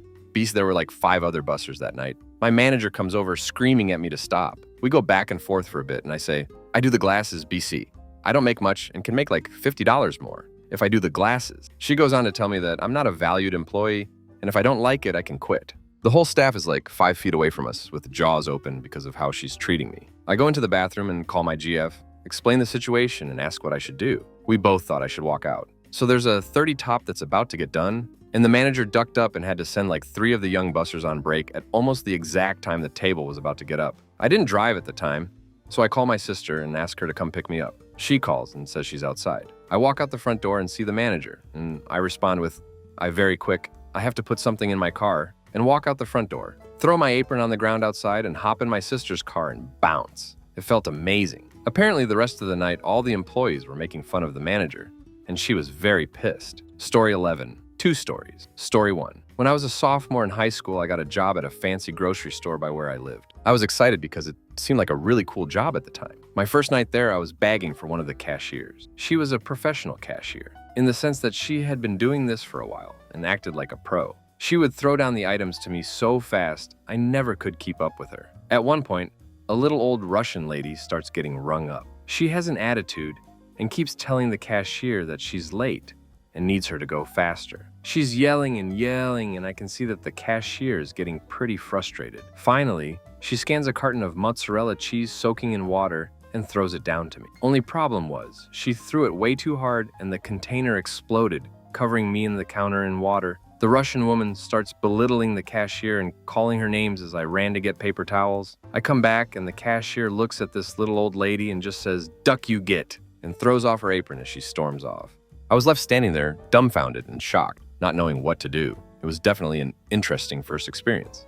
there were like 5 other busters that night. My manager comes over screaming at me to stop. We go back and forth for a bit, and I say, "I do the glasses, BC. I don't make much and can make like $50 more if I do the glasses." She goes on to tell me that I'm not a valued employee and if I don't like it, I can quit. The whole staff is like 5 feet away from us with jaws open because of how she's treating me. I go into the bathroom and call my GF, explain the situation, and ask what I should do. We both thought I should walk out. So there's a 30 top that's about to get done, and the manager ducked up and had to send like 3 of the young busters on break at almost the exact time the table was about to get up. I didn't drive at the time, so I call my sister and ask her to come pick me up. She calls and says she's outside. I walk out the front door and see the manager, and I respond with, I have to put something in my car, and walk out the front door, throw my apron on the ground outside, and hop in my sister's car and bounce. It felt amazing. Apparently, the rest of the night, all the employees were making fun of the manager, and she was very pissed. Story 11. 2 stories. Story 1. When I was a sophomore in high school, I got a job at a fancy grocery store by where I lived. I was excited because it seemed like a really cool job at the time. My first night there, I was bagging for one of the cashiers. She was a professional cashier, in the sense that she had been doing this for a while and acted like a pro. She would throw down the items to me so fast, I never could keep up with her. At one point, a little old Russian lady starts getting rung up. She has an attitude and keeps telling the cashier that she's late and needs her to go faster. She's yelling, and I can see that the cashier is getting pretty frustrated. Finally, she scans a carton of mozzarella cheese soaking in water and throws it down to me. Only problem was, she threw it way too hard and the container exploded, covering me and the counter in water. The Russian woman starts belittling the cashier and calling her names as I ran to get paper towels. I come back and the cashier looks at this little old lady and just says, "Duck you get," and throws off her apron as she storms off. I was left standing there, dumbfounded and shocked, not knowing what to do. It was definitely an interesting first experience.